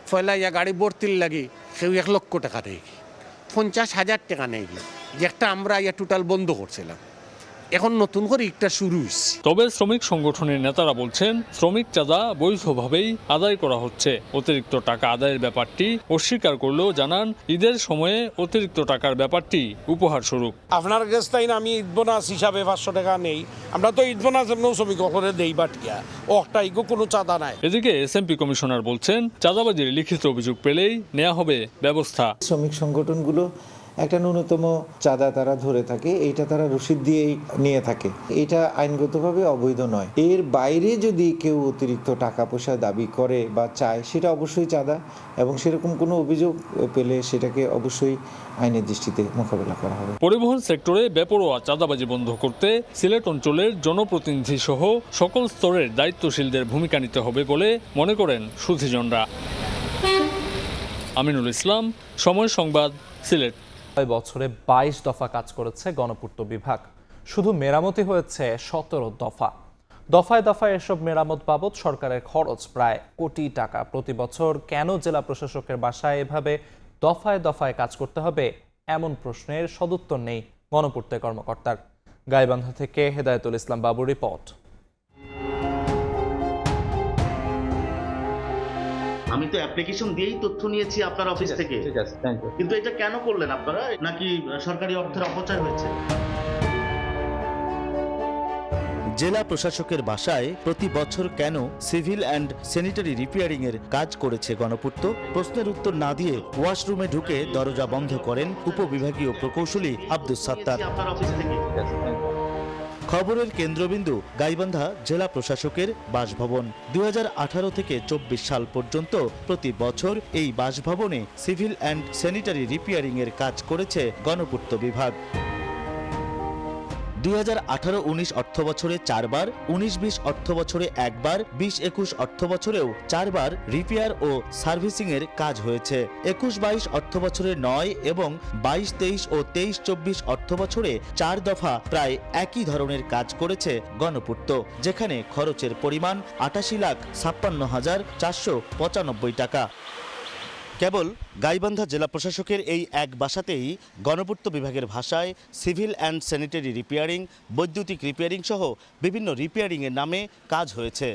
ফয়লাইয়া গাড়ি ভর্তির লাগে কেউ 1 লক্ষ টাকা নেই, 50,000 টাকা নেই, যেটা আমরা টোটাল বন্ধ করছিলাম। এখন নতুন করে একটা শুরু হয়েছে। তবে শ্রমিক সংগঠনের নেতারা বলছেন শ্রমিক চাঁদা বৈধভাবেই আদায় করা হচ্ছে। অতিরিক্ত টাকা আদায়ের ব্যাপারটি অস্বীকার করলেও জানান ঈদের সময়ে অতিরিক্ত টাকার ব্যাপারটি উপহার স্বরূপ। আপনার কাছ থেকে আমি ঈদ বোনাস হিসাবে 500 টাকা নেই, আমরা তো ঈদ বোনাস এমন শ্রমিক করে দেই, বাটিয়া ওটাইগো কোনো চাঁদা নাই। এদিকে এসএমপি কমিশনার বলছেন চাঁদাবাজির লিখিত অভিযোগ পেলেই নেওয়া হবে ব্যবস্থা। শ্রমিক সংগঠনগুলো একটা ন্যূনতম চাঁদা তারা ধরে থাকে, এইটা তারা রসিদ দিয়েই নিয়ে থাকে। এটা আইনগতভাবে অবৈধ নয়। এর বাইরে যদি কেউ অতিরিক্ত টাকা পয়সা দাবি করে বা চায়, সেটা অবশ্যই চাঁদা, এবং সেরকম কোনো অভিযোগ পেলে সেটাকে অবশ্যই আইনের দৃষ্টিতে মোকাবেলা করা হবে। পরিবহন সেক্টরে বেপরোয়া চাঁদাবাজি বন্ধ করতে সিলেট অঞ্চলের জনপ্রতিনিধি সহ সকল স্তরের দায়িত্বশীলদের ভূমিকা নিতে হবে বলে মনে করেন সুধীজনরা। আমিনুল ইসলাম, সময় সংবাদ, সিলেট। বছরে 22 দফা কাজ করেছে গণপূর্ত বিভাগ, শুধু মেরামতি হয়েছে 17 দফা। দফায় দফায় এসব মেরামত বাবদ সরকারের খরচ প্রায় কোটি টাকা প্রতি বছর। কেন জেলা প্রশাসকের বাসায় এভাবে দফায় দফায় কাজ করতে হবে, এমন প্রশ্নের সদুত্তর নেই গণপূর্তের কর্মকর্তার। গাইবান্ধা থেকে হেদায়েতুল ইসলাম বাবুর রিপোর্ট। আমি তো অ্যাপ্লিকেশন দিয়েই তথ্য নিয়েছি আপনার অফিস থেকে, ঠিক আছে, থ্যাংক ইউ। কিন্তু এটা কেন করলেন আপনারা? নাকি সরকারি অর্থের অপচয় হয়েছে? জেলা প্রশাসকের বাসায় প্রতি বছর কেন সিভিল অ্যান্ড স্যানিটারি রিপেয়ারিং এর কাজ করেছে গণপূর্ত? প্রশ্নের উত্তর না দিয়ে ওয়াশরুমে ঢুকে দরজা বন্ধ করেন উপবিভাগীয় প্রকৌশলী আব্দুস সাত্তার। আপনার অফিস থেকে, ঠিক আছে, থ্যাংক ইউ। খবরের কেন্দ্রবিন্দু গাইবান্ধা জেলা প্রশাসকের বাসভবন। 2018 থেকে 24 সাল পর্যন্ত প্রতি বছর এই বাসভবনে সিভিল অ্যান্ড স্যানিটারি রিপেয়ারিং এর কাজ করেছে গণপূর্ত বিভাগ। 2018-19 অর্থ বছরে 4 বার, 19-20 অর্থ বছরে 1 বার, 20-21 অর্থ বছরেও 4 বার রিপেয়ার ও সার্ভিসিং এর কাজ হয়েছে। 21-22 অর্থ বছরে 9 এবং 22-23 ও 23-24 অর্থ বছরে 4 দফা প্রায় একই ধরনের কাজ করেছে গণপূর্ত, যেখানে খরচের পরিমাণ 88,56,495 টাকা। কেবল গাইবান্ধা জেলা প্রশাসকের এই এক বাসাতেই গণপূর্ত বিভাগের ভাষায় সিভিল অ্যান্ড স্যানিটারি রিপেয়ারিং, বৈদ্যুতিক রিপেয়ারিং সহ বিভিন্ন রিপেয়ারিংয়ের নামে কাজ হয়েছে।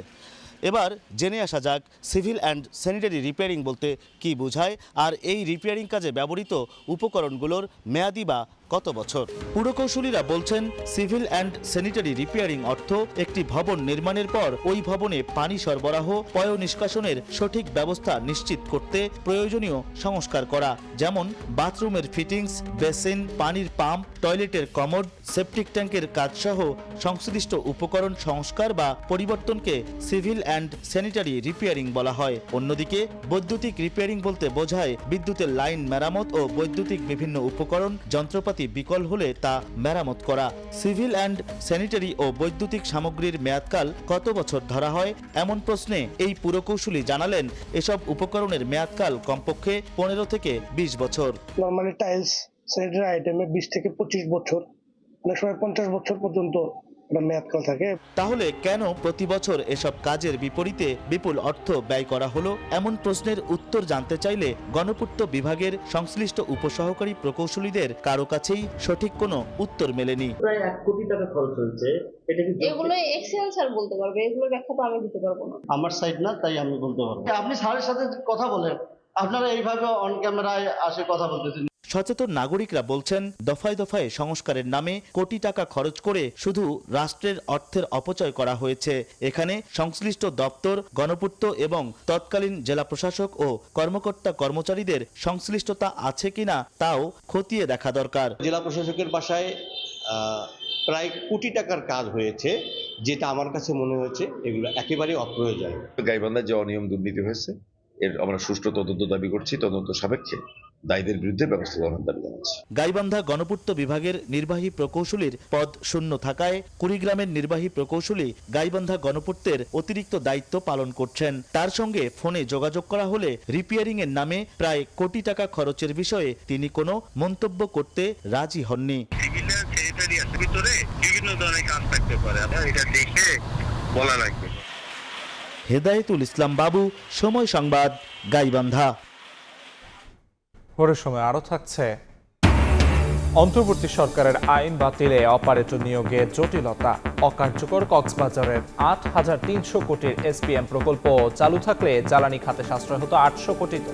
এবার জেনে আসা যাক সিভিল অ্যান্ড স্যানিটারি রিপেয়ারিং বলতে কী বোঝায়, আর এই রিপেয়ারিং কাজে ব্যবহৃত উপকরণগুলোর মেয়াদি বা কত বছর। পুরকৌশলীরা বলছেন, সিভিল অ্যান্ড স্যানিটারি রিপেয়ারিং অর্থ একটি ভবন নির্মাণের পর ওই ভবনে পানি সরবরাহ, পয় নিষ্কাশনের সঠিক ব্যবস্থা নিশ্চিত করতে প্রয়োজনীয় সংস্কার করা, যেমন বাথরুমের ফিটিংস, বেসিন, পানির পাম্প, টয়লেটের কমোড, সেপটিক ট্যাঙ্কের কাজসহ সংশ্লিষ্ট উপকরণ সংস্কার বা পরিবর্তনকে সিভিল অ্যান্ড স্যানিটারি রিপেয়ারিং বলা হয়। অন্যদিকে বৈদ্যুতিক রিপেয়ারিং বলতে বোঝায় বিদ্যুতের লাইন মেরামত ও বৈদ্যুতিক বিভিন্ন উপকরণ, যন্ত্রপাতি বিকল হলে তা মেরামত করা। সিভিল অ্যান্ড স্যানিটারি ও বৈদ্যুতিক সামগ্রীর মেয়াদকাল কত বছর ধরা হয়, এমন প্রশ্নে এই পুরকৌশলী জানালেন, এসব উপকরণের মেয়াদকাল কমপক্ষে 15 থেকে 20 বছর। নরমালি টাইলস, স্যানিটারি আইটেমে 20 থেকে 25 বছর, অনেক সময় 50 বছর পর্যন্ত মেয়াদকাল থাকে। তাহলে কেন প্রতি বছর এসব কাজের বিপরীতে বিপুল অর্থ ব্যয় করা হলো, এমন প্রশ্নের উত্তর জানতে চাইলে গণপূর্ত বিভাগের সংশ্লিষ্ট উপসহকারী প্রকৌশলীদের কারো কাছেই সঠিক কোনো উত্তর মেলেনি। প্রায় 1 কোটি টাকা খরচ হয়েছে। এটা কি এগুলো এক্সেল স্যার বলতে পারবে, এগুলোর ব্যাখ্যা তো আমি দিতে পারবো না। আমার সাইড না, তাই আমি বলতে পারবো। আপনি স্যারের সাথে কথা বলেন, আপনারা এইভাবে অন ক্যামেরায় আসে কথা বলতেছেন। সচেতন নাগরিকরা বলছেন, দফায় দফায় সংস্কারের নামে কোটি টাকা খরচ করে শুধু রাষ্ট্রের অর্থের অপচয় করা হয়েছে। এখানে সংশ্লিষ্ট দপ্তর, গণপূর্ত এবং তৎকালীন জেলা প্রশাসক ও কর্মকর্তা কর্মচারীদের সংশ্লিষ্টতা আছে কিনা তাও খতিয়ে দেখা দরকার। জেলা প্রশাসকের বাসায় প্রায় কোটি টাকার কাজ হয়েছে, যেটা আমার কাছে মনে হয়েছে এগুলো একেবারে অপ্রয়োজনীয়। গাইবান্ধায় যে অনিয়ম দুর্নীতি হয়েছে, এর আমরা সুষ্ঠু তদন্ত দাবি করছি। তদন্ত সাপেক্ষে দায়ীদের বিরুদ্ধে ব্যবস্থা গ্রহণের দাবি জানাচ্ছি। গাইবান্ধা গণপূর্ত বিভাগের নির্বাহী প্রকৌশলীর পদ শূন্য থাকায় কুড়িগ্রামের নির্বাহী প্রকৌশলী গাইবান্ধা গণপূর্তের অতিরিক্ত দায়িত্ব পালন করছেন। তার সঙ্গে ফোনে যোগাযোগ করা হলে রিপেয়ারিং এর নামে প্রায় কোটি টাকা খরচের বিষয়ে তিনি কোনো মন্তব্য করতে রাজি হননি। বিভিন্ন ধরনের কাজ থাকতে পারে, এটা দেখে বলা লাগবে। হেদায়েতুল ইসলাম বাবু, সময় সংবাদ, গাইবান্ধা। পরের সময় আরও থাকছে, অন্তর্বর্তী সরকারের আইন বাতিলে অপারেটর নিয়োগে জটিলতা, অকার্যকর কক্সবাজারের 8,300 কোটির এসপিএম প্রকল্প চালু থাকলে জ্বালানি খাতে সাশ্রয় হতো 800 কোটিতে।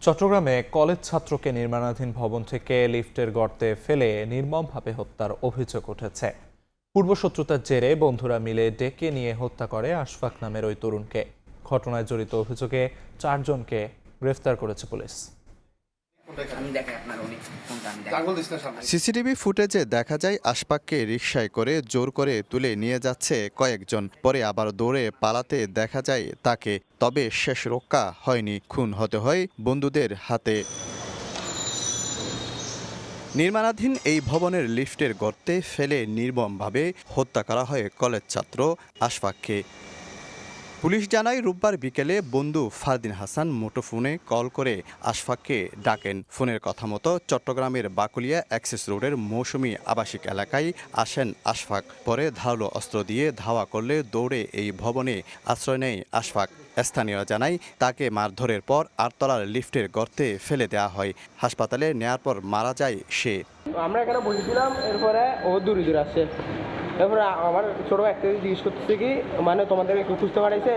চট্টগ্রামে কলেজ ছাত্রকে নির্মাণাধীন ভবন থেকে লিফটের গর্তে ফেলে নির্মমভাবে হত্যার অভিযোগ উঠেছে। পূর্বশত্রুতার জেরে বন্ধুরা মিলে ডেকে নিয়ে হত্যা করে আশফাক নামের ওই তরুণকে। ঘটনায় জড়িত অভিযোগে 4 জনকে গ্রেফতার করেছে পুলিশ। সিসিটিভি ফুটেজে দেখা যায় আশফাককে রিকশায় করে জোর করে তুলে নিয়ে যাচ্ছে কয়েকজন, পরে আবার দৌড়ে পালাতে দেখা যায় তাকে। তবে শেষ রক্ষা হয়নি, খুন হতে হয় বন্ধুদের হাতে। নির্মাণাধীন এই ভবনের লিফটের গর্তে ফেলে নির্মমভাবে হত্যা করা হয় কলেজ ছাত্র আশফাককে। পুলিশ জানায় রোববার বিকেলে বন্ধু ফারদিন হাসান মুঠোফোনে কল করে আশফাককে ডাকেন। ফোনের কথা মতো চট্টগ্রামের বাকুলিয়া অ্যাক্সেস রোডের মৌসুমী আবাসিক এলাকায় আসেন আশফাক। পরে ধারালো অস্ত্র দিয়ে ধাওয়া করলে দৌড়ে এই ভবনে আশ্রয় নেয় আশফাক। স্থানীয়রা জানায় তাকে মারধরের পর 8 তলার লিফটের গর্তে ফেলে দেওয়া হয়। হাসপাতালে নেয়ার পর মারা যায় সে। আমরা এখানে বসেছিলাম, এরপরে ও দূরে দূরে আসছে। এরপরে আমার ছোট একটা জিজ্ঞেস করতেছে কি মানে তোমাদেরকে কেউ খুঁজতে পাঠাইছে,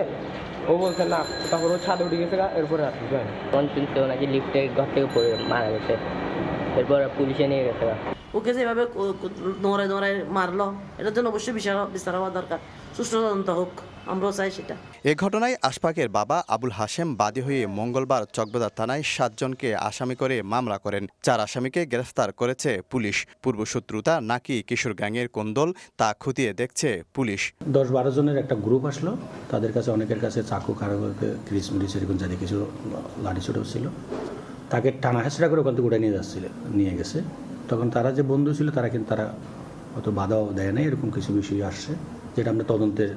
ও বলছে না। তারপর ও ছাদে উঠে গেছে, এরপরে শুনতে নাকি লিফটের ঘর থেকে পড়ে মারা গেছে। এরপর পুলিশে নিয়ে গেছে। ওকে যেভাবে দৌড়ায় দৌড়ায় মারলো, এটার জন্য অবশ্যই বিচার হওয়া দরকার, সুষ্ঠু তদন্ত হোক, আমরাও চাই সেটা। এ ঘটনায় আশফাকের বাবা আবুল হাশেম বাদী হয়ে মঙ্গলবার চকবাজার থানায় 7 জনকে আসামি করে মামলা করেন। 4 আসামিকে গ্রেফতার করেছে পুলিশ। পূর্বশত্রুতা নাকি কিশোর গ্যাংয়ের কোন্দল তা খতিয়ে দেখছে পুলিশ। 10-12 জনের একটা গ্রুপ আসলো, তাদের কাছে অনেকের কাছে চাকু, কারো ক্রিসমিস এরকম জাতীয় কিছু লাঠি ছোটো ছিল। তাকে টানা হেঁচড়া করে ওখান থেকে উঠে নিয়ে গেছে। তখন তারা যে বন্ধু ছিল তারা অত বাধাও দেয় নাই, এরকম কিছু বিষয় আসছে যেটা আমরা তদন্তের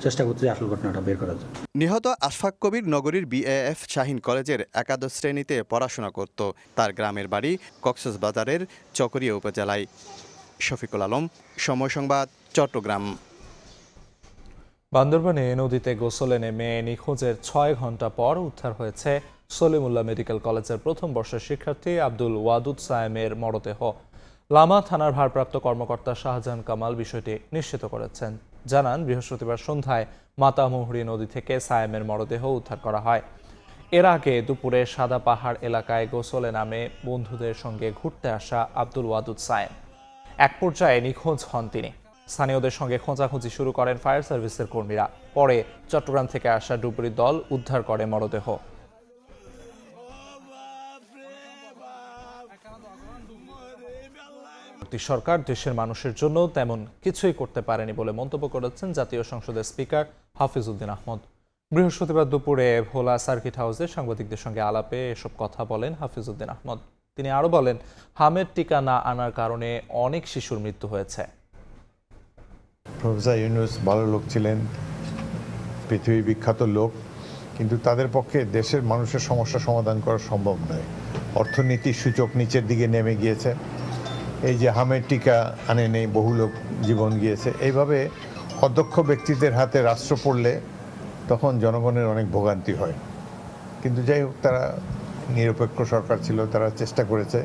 চেষ্টা করতে আসল ঘটনাটা বের করার জন্য। নিহত আশফাক কবির নগরীর BAF শাহীন কলেজের একাদশ শ্রেণীতে পড়াশোনা করত। তার গ্রামের বাড়ি কক্সবাজারের চকরিয়া উপজেলায়। শফিকুল আলম, সময় সংবাদ, চট্টগ্রাম। বান্দরবানে নদীতে গোসলে নেমে নিখোঁজের 6 ঘন্টা পর উদ্ধার হয়েছে সলিমুল্লাহ মেডিকেল কলেজের প্রথম বর্ষের শিক্ষার্থী আব্দুল ওয়াদুদ সায়েমের মরদেহ। লামা থানার ভারপ্রাপ্ত কর্মকর্তা শাহজাহান কামাল বিষয়টি নিশ্চিত করেছেন। জানান, বৃহস্পতিবার সন্ধ্যায় মাতামুহুরী নদী থেকে সায়েমের মরদেহ উদ্ধার করা হয়। এর আগে দুপুরে সাদা পাহাড় এলাকায় গোসলে নামে বন্ধুদের সঙ্গে ঘুরতে আসা আব্দুল ওয়াদুদ সায়েম এক পর্যায়ে নিখোঁজ হন তিনি। স্থানীয়দের সঙ্গে খোঁজাখুঁজি শুরু করেন ফায়ার সার্ভিসের কর্মীরা। পরে চট্টগ্রাম থেকে আসা ডুবুরি দল উদ্ধার করে মরদেহ। সরকার দেশের মানুষের জন্য তেমন কিছুই করতে পারেনি বলে মন্তব্য করেছেন জাতীয় সংসদের স্পিকার হাফিজউদ্দিন আহমদ। বৃহস্পতিবার দুপুরে ভোলা সার্কিট হাউসে সাংবাদিকদের সঙ্গে আলাপে এসব কথা বলেন হাফিজউদ্দিন আহমদ। তিনি আরও বলেন, হামের টিকা না আনার কারণে অনেক শিশুর মৃত্যু হয়েছে। প্রফেসর ইউনূস ভালো লোক ছিলেন, পৃথিবী বিখ্যাত লোক, কিন্তু তাদের পক্ষে দেশের মানুষের সমস্যা সমাধান করা সম্ভব নয়। অর্থনীতির সূচক নিচের দিকে নেমে গিয়েছে। এই যে হামের টিকা আনে নেই, বহু লোক জীবন গিয়েছে। এইভাবে অদক্ষ ব্যক্তিদের হাতে রাষ্ট্র পড়লে তখন জনগণের অনেক ভোগান্তি হয়। কিন্তু যাই হোক, তারা নিরপেক্ষ সরকার ছিল, তারা চেষ্টা করেছে।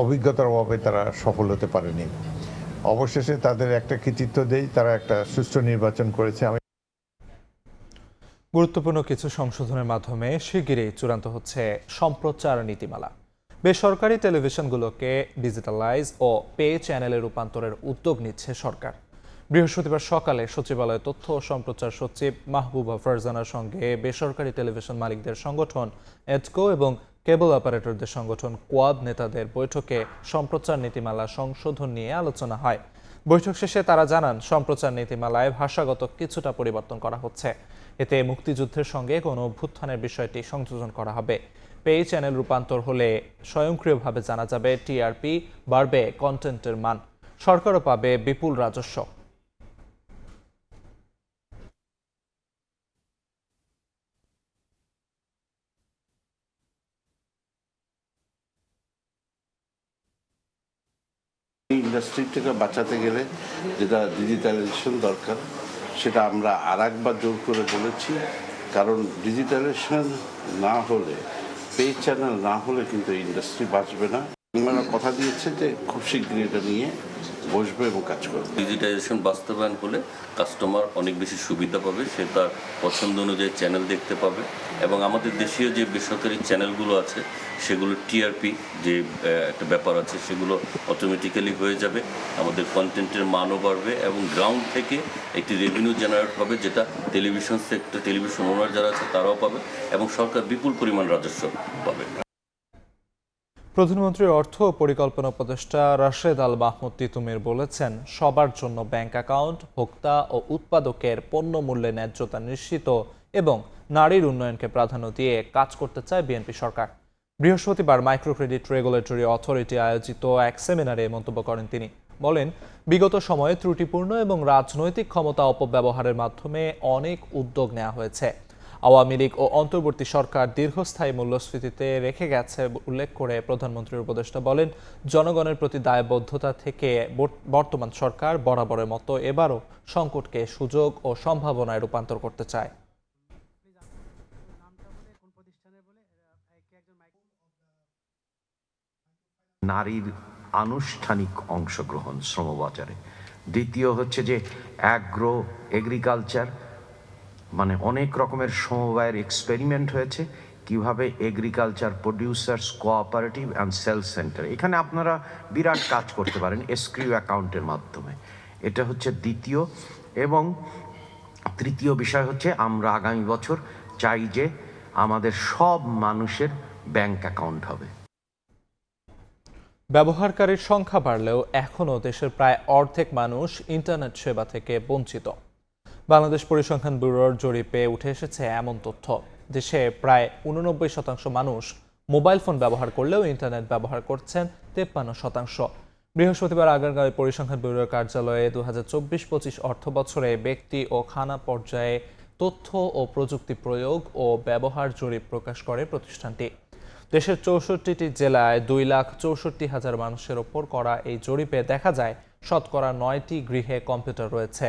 অভিজ্ঞতার অভাবে তারা সফল হতে পারেনি। অবশেষে তাদের একটা কৃতিত্ব দেই, তারা একটা সুষ্ঠু নির্বাচন করেছে। গুরুত্বপূর্ণ কিছু সংশোধনের মাধ্যমে শিগগিরই চূড়ান্ত হচ্ছে সম্প্রচার নীতিমালা। বেসরকারি টেলিভিশনগুলোকে ডিজিটালাইজ ও পে চ্যানেলে রূপান্তরের উদ্যোগ নিচ্ছে সরকার। বৃহস্পতিবার সকালে সচিবালয়ে তথ্য ও সম্প্রচার সচিব মাহবুবা ফারজানার সঙ্গে বেসরকারি টেলিভিশন মালিকদের সংগঠন এডকো এবং কেবল অপারেটরদের সংগঠন কোয়াদ নেতাদের বৈঠকে সম্প্রচার নীতিমালা সংশোধন নিয়ে আলোচনা হয়। বৈঠক শেষে তারা জানান, সম্প্রচার নীতিমালায় ভাষাগত কিছুটা পরিবর্তন করা হচ্ছে। এতে মুক্তিযুদ্ধের সঙ্গে কোনো অভ্যুত্থানের বিষয়টি সংযোজন করা হবে। পে চ্যানেল রূপান্তর হলে স্বয়ংক্রিয়ভাবে জানা যাবে টিআরপি বাড়বে, কন্টেন্টের মান, সরকারও পাবে বিপুল রাজস্ব। ইন্ডাস্ট্রিটাকে বাঁচাতে গেলে যেটা ডিজিটালাইজেশন দরকার, সেটা আমরা আরেকবার জোর করে বলেছি। কারণ ডিজিটালাইজেশন না হলে, পে চ্যানেল না হলে কিন্তু ইন্ডাস্ট্রি বাঁচবে না। আমরা কথা দিয়েছে যে খুব শীঘ্রই এটা নিয়ে বসবে এবং কাজ করবে। ডিজিটাইজেশন বাস্তবায়ন হলে কাস্টমার অনেক বেশি সুবিধা পাবে, সে তার পছন্দ অনুযায়ী চ্যানেল দেখতে পাবে এবং আমাদের দেশীয় যে বেসরকারি চ্যানেলগুলো আছে সেগুলো টিআরপি যে একটা ব্যাপার আছে সেগুলো অটোমেটিক্যালি হয়ে যাবে, আমাদের কন্টেন্টের মানও বাড়বে এবং গ্রাউন্ড থেকে একটি রেভিনিউ জেনারেট হবে, যেটা টেলিভিশন সেক্টর, টেলিভিশন ওনার যারা আছে তারাও পাবে এবং সরকার বিপুল পরিমাণ রাজস্ব পাবে। প্রধানমন্ত্রীর অর্থ ও পরিকল্পনা উপদেষ্টা রাশেদ আল মাহমুদ তিতুমির বলেছেন, সবার জন্য ব্যাংক অ্যাকাউন্ট, ভোক্তা ও উৎপাদকের পণ্য মূল্যে ন্যায্যতা নিশ্চিত এবং নারীর উন্নয়নকে প্রাধান্য দিয়ে কাজ করতে চায় বিএনপি সরকার। বৃহস্পতিবার মাইক্রো ক্রেডিট রেগুলেটরি অথরিটি আয়োজিত এক সেমিনারে মন্তব্য করেন তিনি। বলেন, বিগত সময়ে ত্রুটিপূর্ণ এবং রাজনৈতিক ক্ষমতা অপব্যবহারের মাধ্যমে অনেক উদ্যোগ নেওয়া হয়েছে। আওয়ামী লীগ ও অন্তর্বর্তী সরকার দীর্ঘস্থায়ী মূল্যস্ফীতিতে রেখে গেছে উল্লেখ করে প্রধানমন্ত্রীর উপদেষ্টা বলেন, জনগণের প্রতি দায়বদ্ধতা থেকে বর্তমান সরকার বরাবরের মতো এবারও সংকটকে সুযোগ ও সম্ভাবনায় রূপান্তর করতে চায়। নারীর আনুষ্ঠানিক অংশগ্রহণ শ্রমবাজারে। দ্বিতীয় হচ্ছে যে এগ্রিকালচার, মানে অনেক রকমের সমবায়ের এক্সপেরিমেন্ট হয়েছে কিভাবে agriculture producers cooperative and sales centre, এখানে আপনারা বিরাট কাজ করতে পারেন এসক্রিউ অ্যাকাউন্টের মাধ্যমে। এটা হচ্ছে দ্বিতীয়। এবং তৃতীয় বিষয় হচ্ছে আমরা আগামী বছর চাই যে আমাদের সব মানুষের ব্যাংক অ্যাকাউন্ট হবে। ব্যবহারকারীর সংখ্যা বাড়লেও এখনও দেশের প্রায় অর্ধেক মানুষ ইন্টারনেট সেবা থেকে বঞ্চিত। বাংলাদেশ পরিসংখ্যান ব্যুরোর জরিপে উঠে এসেছে এমন তথ্য, দেশে প্রায় 89% মানুষ মোবাইল ফোন ব্যবহার করলেও ইন্টারনেট ব্যবহার করছেন 53%। বৃহস্পতিবার আগারগাঁও পরিসংখ্যান ব্যুরোর কার্যালয়ে 2024-25 অর্থ বছরে ব্যক্তি ও খানা পর্যায়ে তথ্য ও প্রযুক্তি প্রয়োগ ও ব্যবহার জরিপ প্রকাশ করে প্রতিষ্ঠানটি। দেশের 64টি জেলায় 2,64,000 মানুষের ওপর করা এই জরিপে দেখা যায়, শতকরা 9টি গৃহে কম্পিউটার রয়েছে,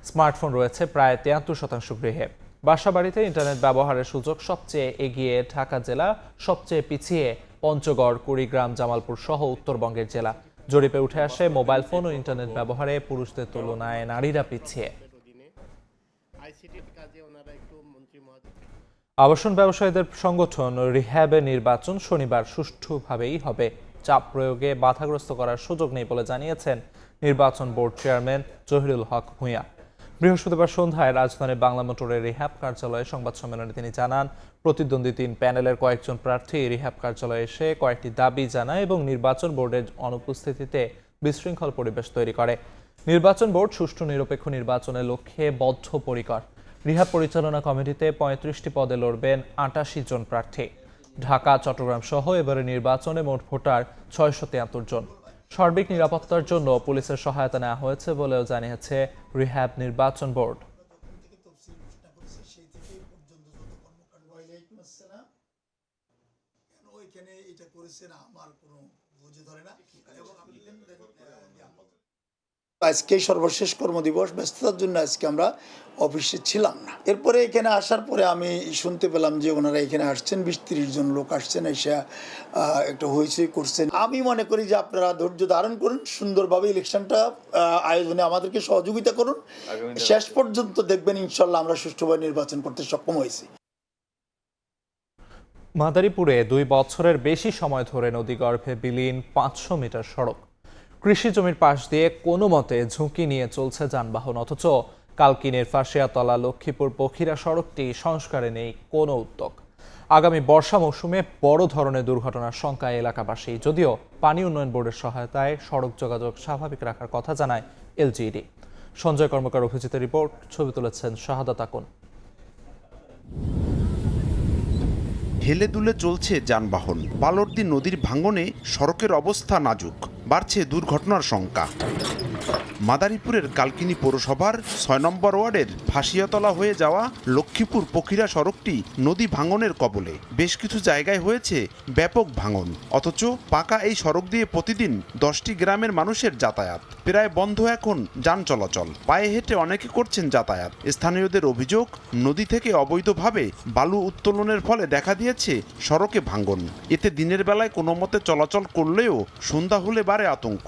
স্মার্টফোন রয়েছে প্রায় 73% গৃহে। বাসাবাড়িতে ইন্টারনেট ব্যবহারের সুযোগ সবচেয়ে এগিয়ে ঢাকা জেলা, সবচেয়ে পিছিয়ে পঞ্চগড়, কুড়িগ্রাম, জামালপুর সহ উত্তরবঙ্গের জেলা। জরিপে উঠে আসে, মোবাইল ফোন ও ইন্টারনেট ব্যবহারে পুরুষদের তুলনায় নারীরা পিছিয়ে। আবাসন ব্যবসায়ীদের সংগঠন রিহ্যাবের নির্বাচন শনিবার সুষ্ঠুভাবেই হবে। চাপ প্রয়োগে বাধাগ্রস্ত করার সুযোগ নেই বলে জানিয়েছেন নির্বাচন বোর্ড চেয়ারম্যান জহিরুল হক ভূঁইয়া। বৃহস্পতিবার সন্ধ্যায় রাজধানীর বাংলা মোটরের রিহ্যাব কার্যালয়ে সংবাদ সম্মেলনে তিনি জানান, প্রতিদ্বন্দ্বী 3 প্যানেলের কয়েকজন প্রার্থী রিহ্যাব কার্যালয়ে এসে কয়েকটি দাবি জানায় এবং নির্বাচন বোর্ডের অনুপস্থিতিতে বিশৃঙ্খল পরিবেশ তৈরি করে। নির্বাচন বোর্ড সুষ্ঠু নিরপেক্ষ নির্বাচনের লক্ষ্যে বদ্ধপরিকর। রিহ্যাব পরিচালনা কমিটিতে 35টি পদে লড়বেন 88 জন প্রার্থী। ঢাকা, চট্টগ্রাম সহ এবারে নির্বাচনে মোট ভোটার 673 জন। সার্বিক নিরাপত্তার জন্য পুলিশের সহায়তা নেওয়া হয়েছে বলেও জানিয়েছে রিহ্যাব নির্বাচন বোর্ড। আজকে সর্বশেষ কর্মদিবস, ব্যস্ততার জন্য আজকে আমরা অফিসে ছিলাম না। এরপরে এখানে আসার পরে আমি শুনতে পেলাম যে ওনারা এখানে আসছেন, 20-30 জন লোক আসছেন, এসে একটা হইচই করছেন। আমি মনে করি যে আপনারা ধৈর্য ধারণ করুন, সুন্দরভাবে ইলেকশনটা আয়োজনে আমাদেরকে সহযোগিতা করুন, শেষ পর্যন্ত দেখবেন ইনশাল্লাহ আমরা সুষ্ঠুভাবে নির্বাচন করতে সক্ষম হয়েছি। মাদারীপুরে 2 বছরের বেশি সময় ধরে নদীগর্ভে বিলীন 500 মিটার সড়ক। কৃষি জমির পাশ দিয়ে কোনো মতে ঝুঁকি নিয়ে চলছে যানবাহন, অথচ কালকিনের ফাঁসিয়াতলা লক্ষ্মীপুর পখিরা সড়কটি সংস্কারে নেই কোনো উদ্যোগ। আগামী বর্ষা মৌসুমে বড় ধরনের দুর্ঘটনার শঙ্কায় এলাকাবাসী। যদিও পানি উন্নয়ন বোর্ডের সহায়তায় সড়ক যোগাযোগ স্বাভাবিক রাখার কথা জানায় এলজিইডি। সঞ্জয় কর্মকার অভিজিতের রিপোর্ট, ছবি তুলেছেন শাহাদাত আকন। হেলে দুলে চলছে যানবাহন। বালর্দি নদীর ভাঙনে সড়কের অবস্থা নাজুক, বাড়ছে দুর্ঘটনার শঙ্কা। মাদারীপুরের কালকিনি পৌরসভার 6 নম্বর ওয়ার্ডের ফাঁসিয়াতলা হয়ে যাওয়া লক্ষ্মীপুর পখিরা সড়কটি নদী ভাঙনের কবলে। বেশ কিছু জায়গায় হয়েছে ব্যাপক ভাঙন, অথচ পাকা এই সড়ক দিয়ে প্রতিদিন 10টি গ্রামের মানুষের যাতায়াত। প্রায় বন্ধ এখন যান চলাচল, পায়ে হেঁটে অনেকে করছেন যাতায়াত। স্থানীয়দের অভিযোগ, নদী থেকে অবৈধভাবে বালু উত্তোলনের ফলে দেখা দিয়েছে সড়কে ভাঙন। এতে দিনের বেলায় কোনো মতে চলাচল করলেও সন্ধ্যা হলে বাড়ে আতঙ্ক।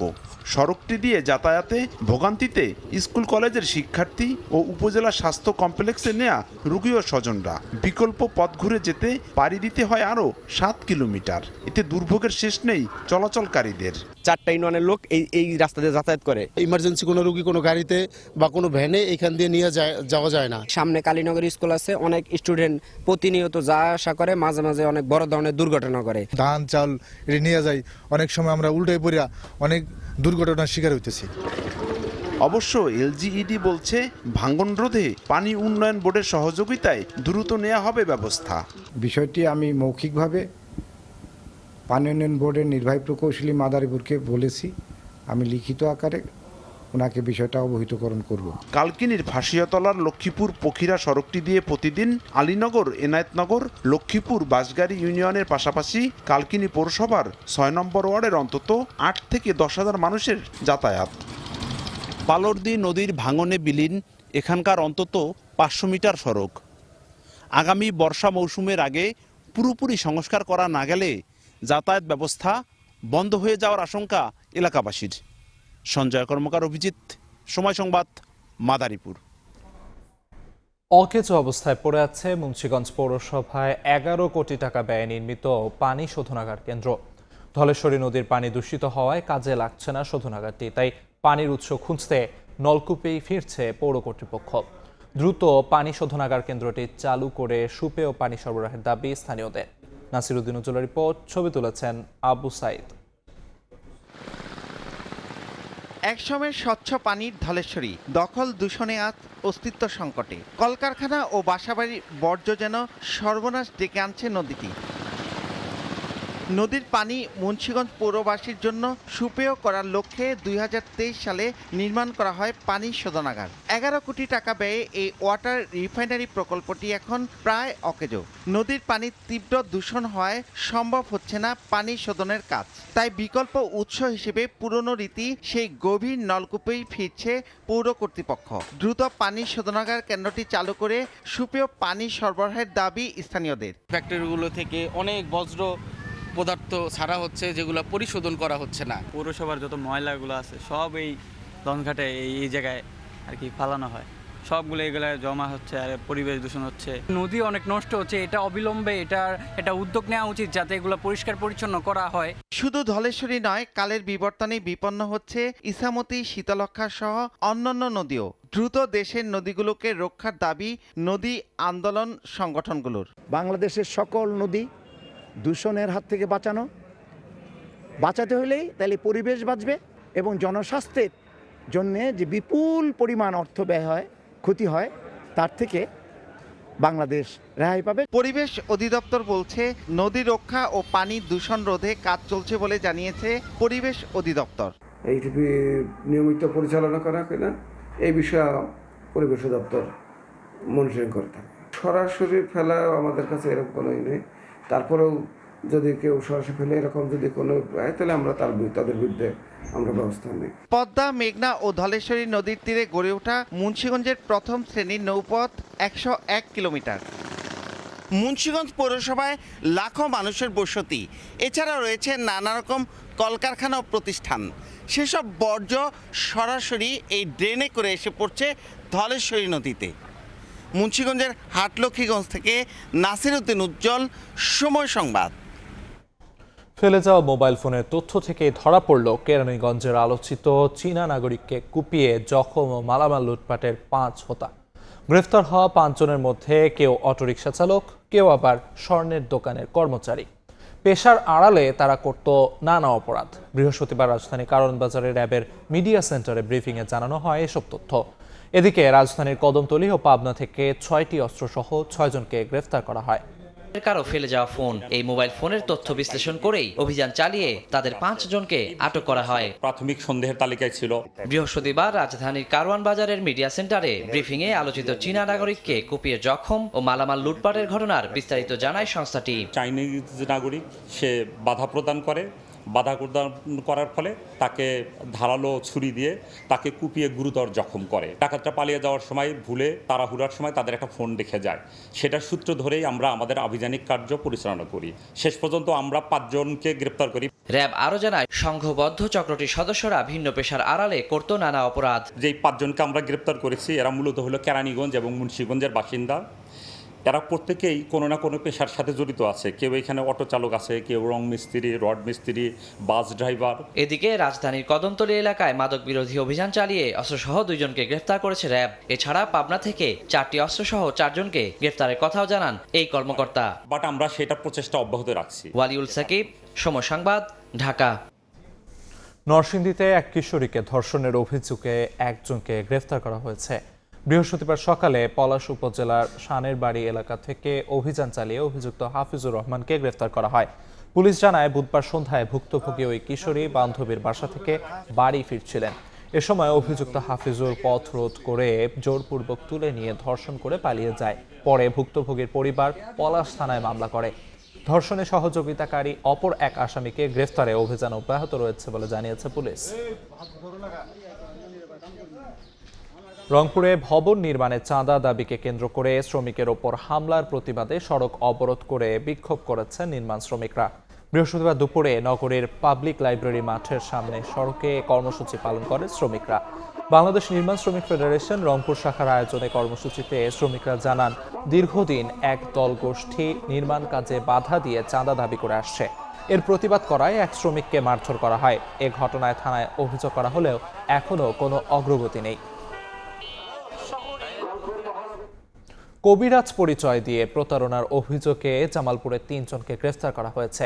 সড়কটি দিয়ে যাতায়াতে ভোগান্তিতে স্কুল কলেজের শিক্ষার্থী ও উপজেলা স্বাস্থ্য কমপ্লেক্সে নেয়া রোগী ও স্বজনরা। বিকল্প পথ ঘুরে যেতে পাড়ি দিতে হয় আরও 7 কিলোমিটার। এতে দুর্ভোগের শেষ নেই চলাচলকারীদের। 4টা ইউনিয়নের লোক এই রাস্তা দিয়ে যাতায়াত করে। ইমার্জেন্সি কোনো রোগী কোনো গাড়িতে বা কোনো ভ্যানে এখান দিয়ে নিয়ে যাওয়া যায় না। সামনে কালীনগর স্কুল আছে, অনেক স্টুডেন্ট প্রতিনিয়ত যা আসা করে, মাঝে মাঝে অনেক বড় ধরনের দুর্ঘটনা করে। ধান চাল এটা নিয়ে যায়, অনেক সময় আমরা উল্টায় পড়িয়া অনেক দুর্ঘটনার শিকার হইতেছি। অবশ্য এলজিইডি বলছে ভাঙন রোধে পানি উন্নয়ন বোর্ডের সহযোগিতায় দ্রুত নেওয়া হবে ব্যবস্থা। বিষয়টি আমি মৌখিকভাবে পানি উন্নয়ন বোর্ডের নির্বাহী প্রকৌশলী মাদারীপুরকে বলেছি, আমি লিখিত আকারে ওনাকে বিষয়টা অবহিতকরণ করব। কালকিনির ভাসিয়াতলার লক্ষ্মীপুর পখিরা সড়কটি দিয়ে প্রতিদিন আলীনগর, এনায়েতনগর, লক্ষ্মীপুর, বাঁশগাড়ি ইউনিয়নের পাশাপাশি কালকিনি পৌরসভার 6 নম্বর ওয়ার্ডের অন্তত 8 থেকে 10,000 মানুষের যাতায়াত। বালর্দি নদীর ভাঙনে বিলীন এখানকার অন্তত 500 মিটার সড়ক। আগামী বর্ষা মৌসুমের আগে পুরোপুরি সংস্কার করা না গেলে যাতায়াত ব্যবস্থা বন্ধ হয়ে যাওয়ার আশঙ্কা এলাকাবাসীর। সঞ্জয় কর্মকার, অভিজিৎ, সময় সংবাদ, মাদারীপুর। অকেজো অবস্থায় পড়ে আছে মুন্সিগঞ্জ পৌরসভায় 11 কোটি টাকা ব্যয়ে নির্মিত পানি শোধনাগার কেন্দ্র। ধলেশ্বরী নদীর পানি দূষিত হওয়ায় কাজে লাগছে না শোধনাগারটি, তাই পানির উৎস খুঁজতে নলকূপেই ফিরছে পৌর কর্তৃপক্ষ। দ্রুত পানি শোধনাগার কেন্দ্রটি চালু করে সুপেয় পানি সরবরাহের দাবি স্থানীয়দের। নাসিরউদ্দিন উজ্জ্বলের রিপোর্ট, ছবি তুলেছেন আবু সাইদ। একসময় স্বচ্ছ পানির ধলেশ্বরী দখল দূষণে আজ অস্তিত্ব সংকটে। কলকারখানা ও বাসাবাড়ির বর্জ্য যেন সর্বনাশ ডেকে আনছে নদীটি। নদীর পানি মুন্সিগঞ্জ পৌরবাসীর জন্য সুপেয় করার লক্ষ্যে 2023 সালে নির্মাণ করা হয় পানি শোধনাগার। 11 কোটি টাকা ব্যয়ে এই ওয়াটার রিফাইনারি প্রকল্পটি এখন প্রায় অকেজো। নদীর পানি তীব্র দূষণ হওয়ায় সম্ভব হচ্ছে না পানি শোধনের কাজ, তাই বিকল্প উৎস হিসেবে পুরনো রীতি সেই গভীর নলকূপেই ফিরছে পৌর কর্তৃপক্ষ। দ্রুত পানি শোধনাগার কেন্দ্রটি চালু করে সুপেয় পানি সরবরাহের দাবি স্থানীয়দের। ফ্যাক্টরিগুলো থেকে অনেক বজ্র পদার্থ ছাড়া হচ্ছে, যেগুলো পরিশোধন করা হচ্ছে না। পৌরসভার যত ময়লাগুলো আছে সব এই লঞ্চঘাটে এই জায়গায় আর কি ফালানো হয়, সবগুলো এগুলো জমা হচ্ছে আর পরিবেশ দূষণ হচ্ছে। নদী অনেক নষ্ট হচ্ছে, এটা অবিলম্বে এটা উদ্যোগ নেওয়া উচিত যাতে এগুলো পরিষ্কার পরিচ্ছন্ন করা হয়। শুধু ধলেশ্বরী নয়, কালের বিবর্তনে বিপন্ন হচ্ছে ইসামতি, শীতলক্ষা সহ অন্যান্য নদীও। দ্রুত দেশের নদীগুলোকে রক্ষার দাবি নদী আন্দোলন সংগঠনগুলোর। বাংলাদেশের সকল নদী দূষণের হাত থেকে বাঁচাতে হলেই তাহলে পরিবেশ বাঁচবে এবং জনস্বাস্থ্যের জন্যে যে বিপুল পরিমাণ অর্থ ব্যয় হয়, ক্ষতি হয়, তার থেকে বাংলাদেশ রেহাই পাবে। পরিবেশ অধিদপ্তর বলছে নদী রক্ষা ও পানি দূষণ রোধে কাজ চলছে বলে জানিয়েছে পরিবেশ অধিদপ্তর। এইটিপি নিয়মিত পরিচালনা করা কিনা এই বিষয়ে পরিবেশ অধিদপ্তর মনিটরিং করে থাকে। সরাসরি ফেলা আমাদের কাছে এরকম কোনোই নেই, তারপরেও যদি কেউ সরাসরি ফেলে এরকম যদি কোনো হয় তাহলে আমরা তাদের বিরুদ্ধে আমরা ব্যবস্থা নিই। পদ্মা, মেঘনা ও ধলেশ্বরী নদীর তীরে গড়ে ওঠা মুন্সিগঞ্জের প্রথম শ্রেণীর নৌপথ 101 কিলোমিটার। মুন্সিগঞ্জ পৌরসভায় লাখো মানুষের বসতি, এছাড়া রয়েছে নানা রকম কলকারখানা ও প্রতিষ্ঠান। সেসব বর্জ্য সরাসরি এই ড্রেনে করে এসে পড়ছে ধলেশ্বরী নদীতে। মুন্সিগঞ্জের হাটলক্ষ্মীগঞ্জ থেকে নাসিরউদ্দিন উজ্জ্বল, সময় সংবাদ। ফেলে যাওয়া মোবাইল ফোনের তথ্য থেকে ধরা পড়ল কেরানীগঞ্জের আলোচিত চীনা নাগরিককে কুপিয়ে জখম ও মালামাল লুটপাটের 5 হোতা। গ্রেফতার হওয়া 5 জনের মধ্যে কেউ অটোরিকশা চালক, কেউ আবার স্বর্ণের দোকানের কর্মচারী। পেশার আড়ালে তারা করত নানা অপরাধ। বৃহস্পতিবার রাজধানী কারণ বাজারের র্যাবের মিডিয়া সেন্টারে ব্রিফিংয়ে জানানো হয় এসব তথ্য। এদিকে রাজধানীর কদমতলী ও পাবনা থেকে 6টি অস্ত্রসহ 6 জনকে গ্রেফতার করা হয়। কারো ফেলে যাওয়া ফোন, এই মোবাইল ফোনের তথ্য বিশ্লেষণ করেই অভিযান চালিয়ে তাদের 5 জনকে আটক করা হয়। প্রাথমিক সন্দেহের তালিকায় ছিল। বৃহস্পতিবার রাজধানীর কারওয়ান বাজারের মিডিয়া সেন্টারে ব্রিফিংয়ে আলোচিত চীনা নাগরিককে কুপিয়ে জখম ও মালামাল লুটপাটের ঘটনার বিস্তারিত জানায় সংস্থাটি। চাইনিজ নাগরিক সে বাধা প্রদান করার ফলে তাকে ধারালো ছুরি দিয়ে তাকে কুপিয়ে গুরুতর জখম করে। ডাকাতরা পালিয়ে যাওয়ার সময় ভুলে তাড়াহুড়ার সময় তাদের একটা ফোন রেখে যায়। সেটার সূত্র ধরেই আমরা আমাদের আভিযানিক কার্য পরিচালনা করি। শেষ পর্যন্ত আমরা 5 জনকে গ্রেপ্তার করি। র্যাব আরও জানায় সংঘবদ্ধ চক্রটির সদস্যরা ভিন্ন পেশার আড়ালে করত নানা অপরাধ। যেই 5 জনকে আমরা গ্রেপ্তার করেছি এরা মূলত হলো কেরানীগঞ্জ এবং মুন্সিগঞ্জের বাসিন্দা। এরা প্রত্যেকেই কোনো না কোনো পেশার সাথে জড়িত আছে। কেউ এখানে অটো চালক আছে, কেউ রং মিস্ত্রি, রড মিস্ত্রি, বাস ড্রাইভার। এদিকে রাজধানীর কদমতলী এলাকায় মাদক বিরোধী অভিযান চালিয়ে অস্ত্রসহ 2 জনকে গ্রেফতার করেছে র্যাব। এছাড়া পাবনা থেকে 4টি অস্ত্রসহ 4 জনকে গ্রেফতারের কথাও জানান এই কর্মকর্তা। বাট আমরা সেটা প্রচেষ্টা অব্যাহত রাখছি। ওয়ালিউল সাকিব, সময় সংবাদ, ঢাকা। নরসিংদীতে এক কিশোরীকে ধর্ষণের অভিযোগে একজনকে গ্রেফতার করা হয়েছে। বৃহস্পতিবার সকালে পলাশ উপজেলার শানের বাড়ি এলাকা থেকে অভিযান চালিয়ে অভিযুক্ত হাফিজুর রহমানকে গ্রেফতার করা হয়। পুলিশ জানায়, বুধবার সন্ধ্যায় ভুক্তভোগী ওই কিশোরী বান্ধবীর বাসা থেকে বাড়ি ফিরছিলেন। এ সময় অভিযুক্ত হাফিজুর পথ রোধ করে জোরপূর্বক তুলে নিয়ে ধর্ষণ করে পালিয়ে যায়। পরে ভুক্তভোগীর পরিবার পলাশ থানায় মামলা করে। ধর্ষণে সহযোগিতাকারী অপর এক আসামিকে গ্রেফতারে অভিযান অব্যাহত রয়েছে বলে জানিয়েছে পুলিশ। রংপুরে ভবন নির্মাণে চাঁদা দাবিকে কেন্দ্র করে শ্রমিকের ওপর হামলার প্রতিবাদে সড়ক অবরোধ করে বিক্ষোভ করেছেন নির্মাণ শ্রমিকরা। বৃহস্পতিবার দুপুরে নগরের পাবলিক লাইব্রেরি মাঠের সামনে সড়কে কর্মসূচি পালন করে শ্রমিকরা। বাংলাদেশ নির্মাণ শ্রমিক ফেডারেশন রংপুর শাখার আয়োজনে কর্মসূচিতে শ্রমিকরা জানান, দীর্ঘদিন এক দল গোষ্ঠী নির্মাণ কাজে বাধা দিয়ে চাঁদা দাবি করে আসছে। এর প্রতিবাদ করায় এক শ্রমিককে মারধর করা হয়। এ ঘটনায় থানায় অভিযোগ করা হলেও এখনও কোনো অগ্রগতি নেই। কবিরাজ পরিচয় দিয়ে প্রতারণার অভিযোগে জামালপুরে 3 জনকে গ্রেফতার করা হয়েছে।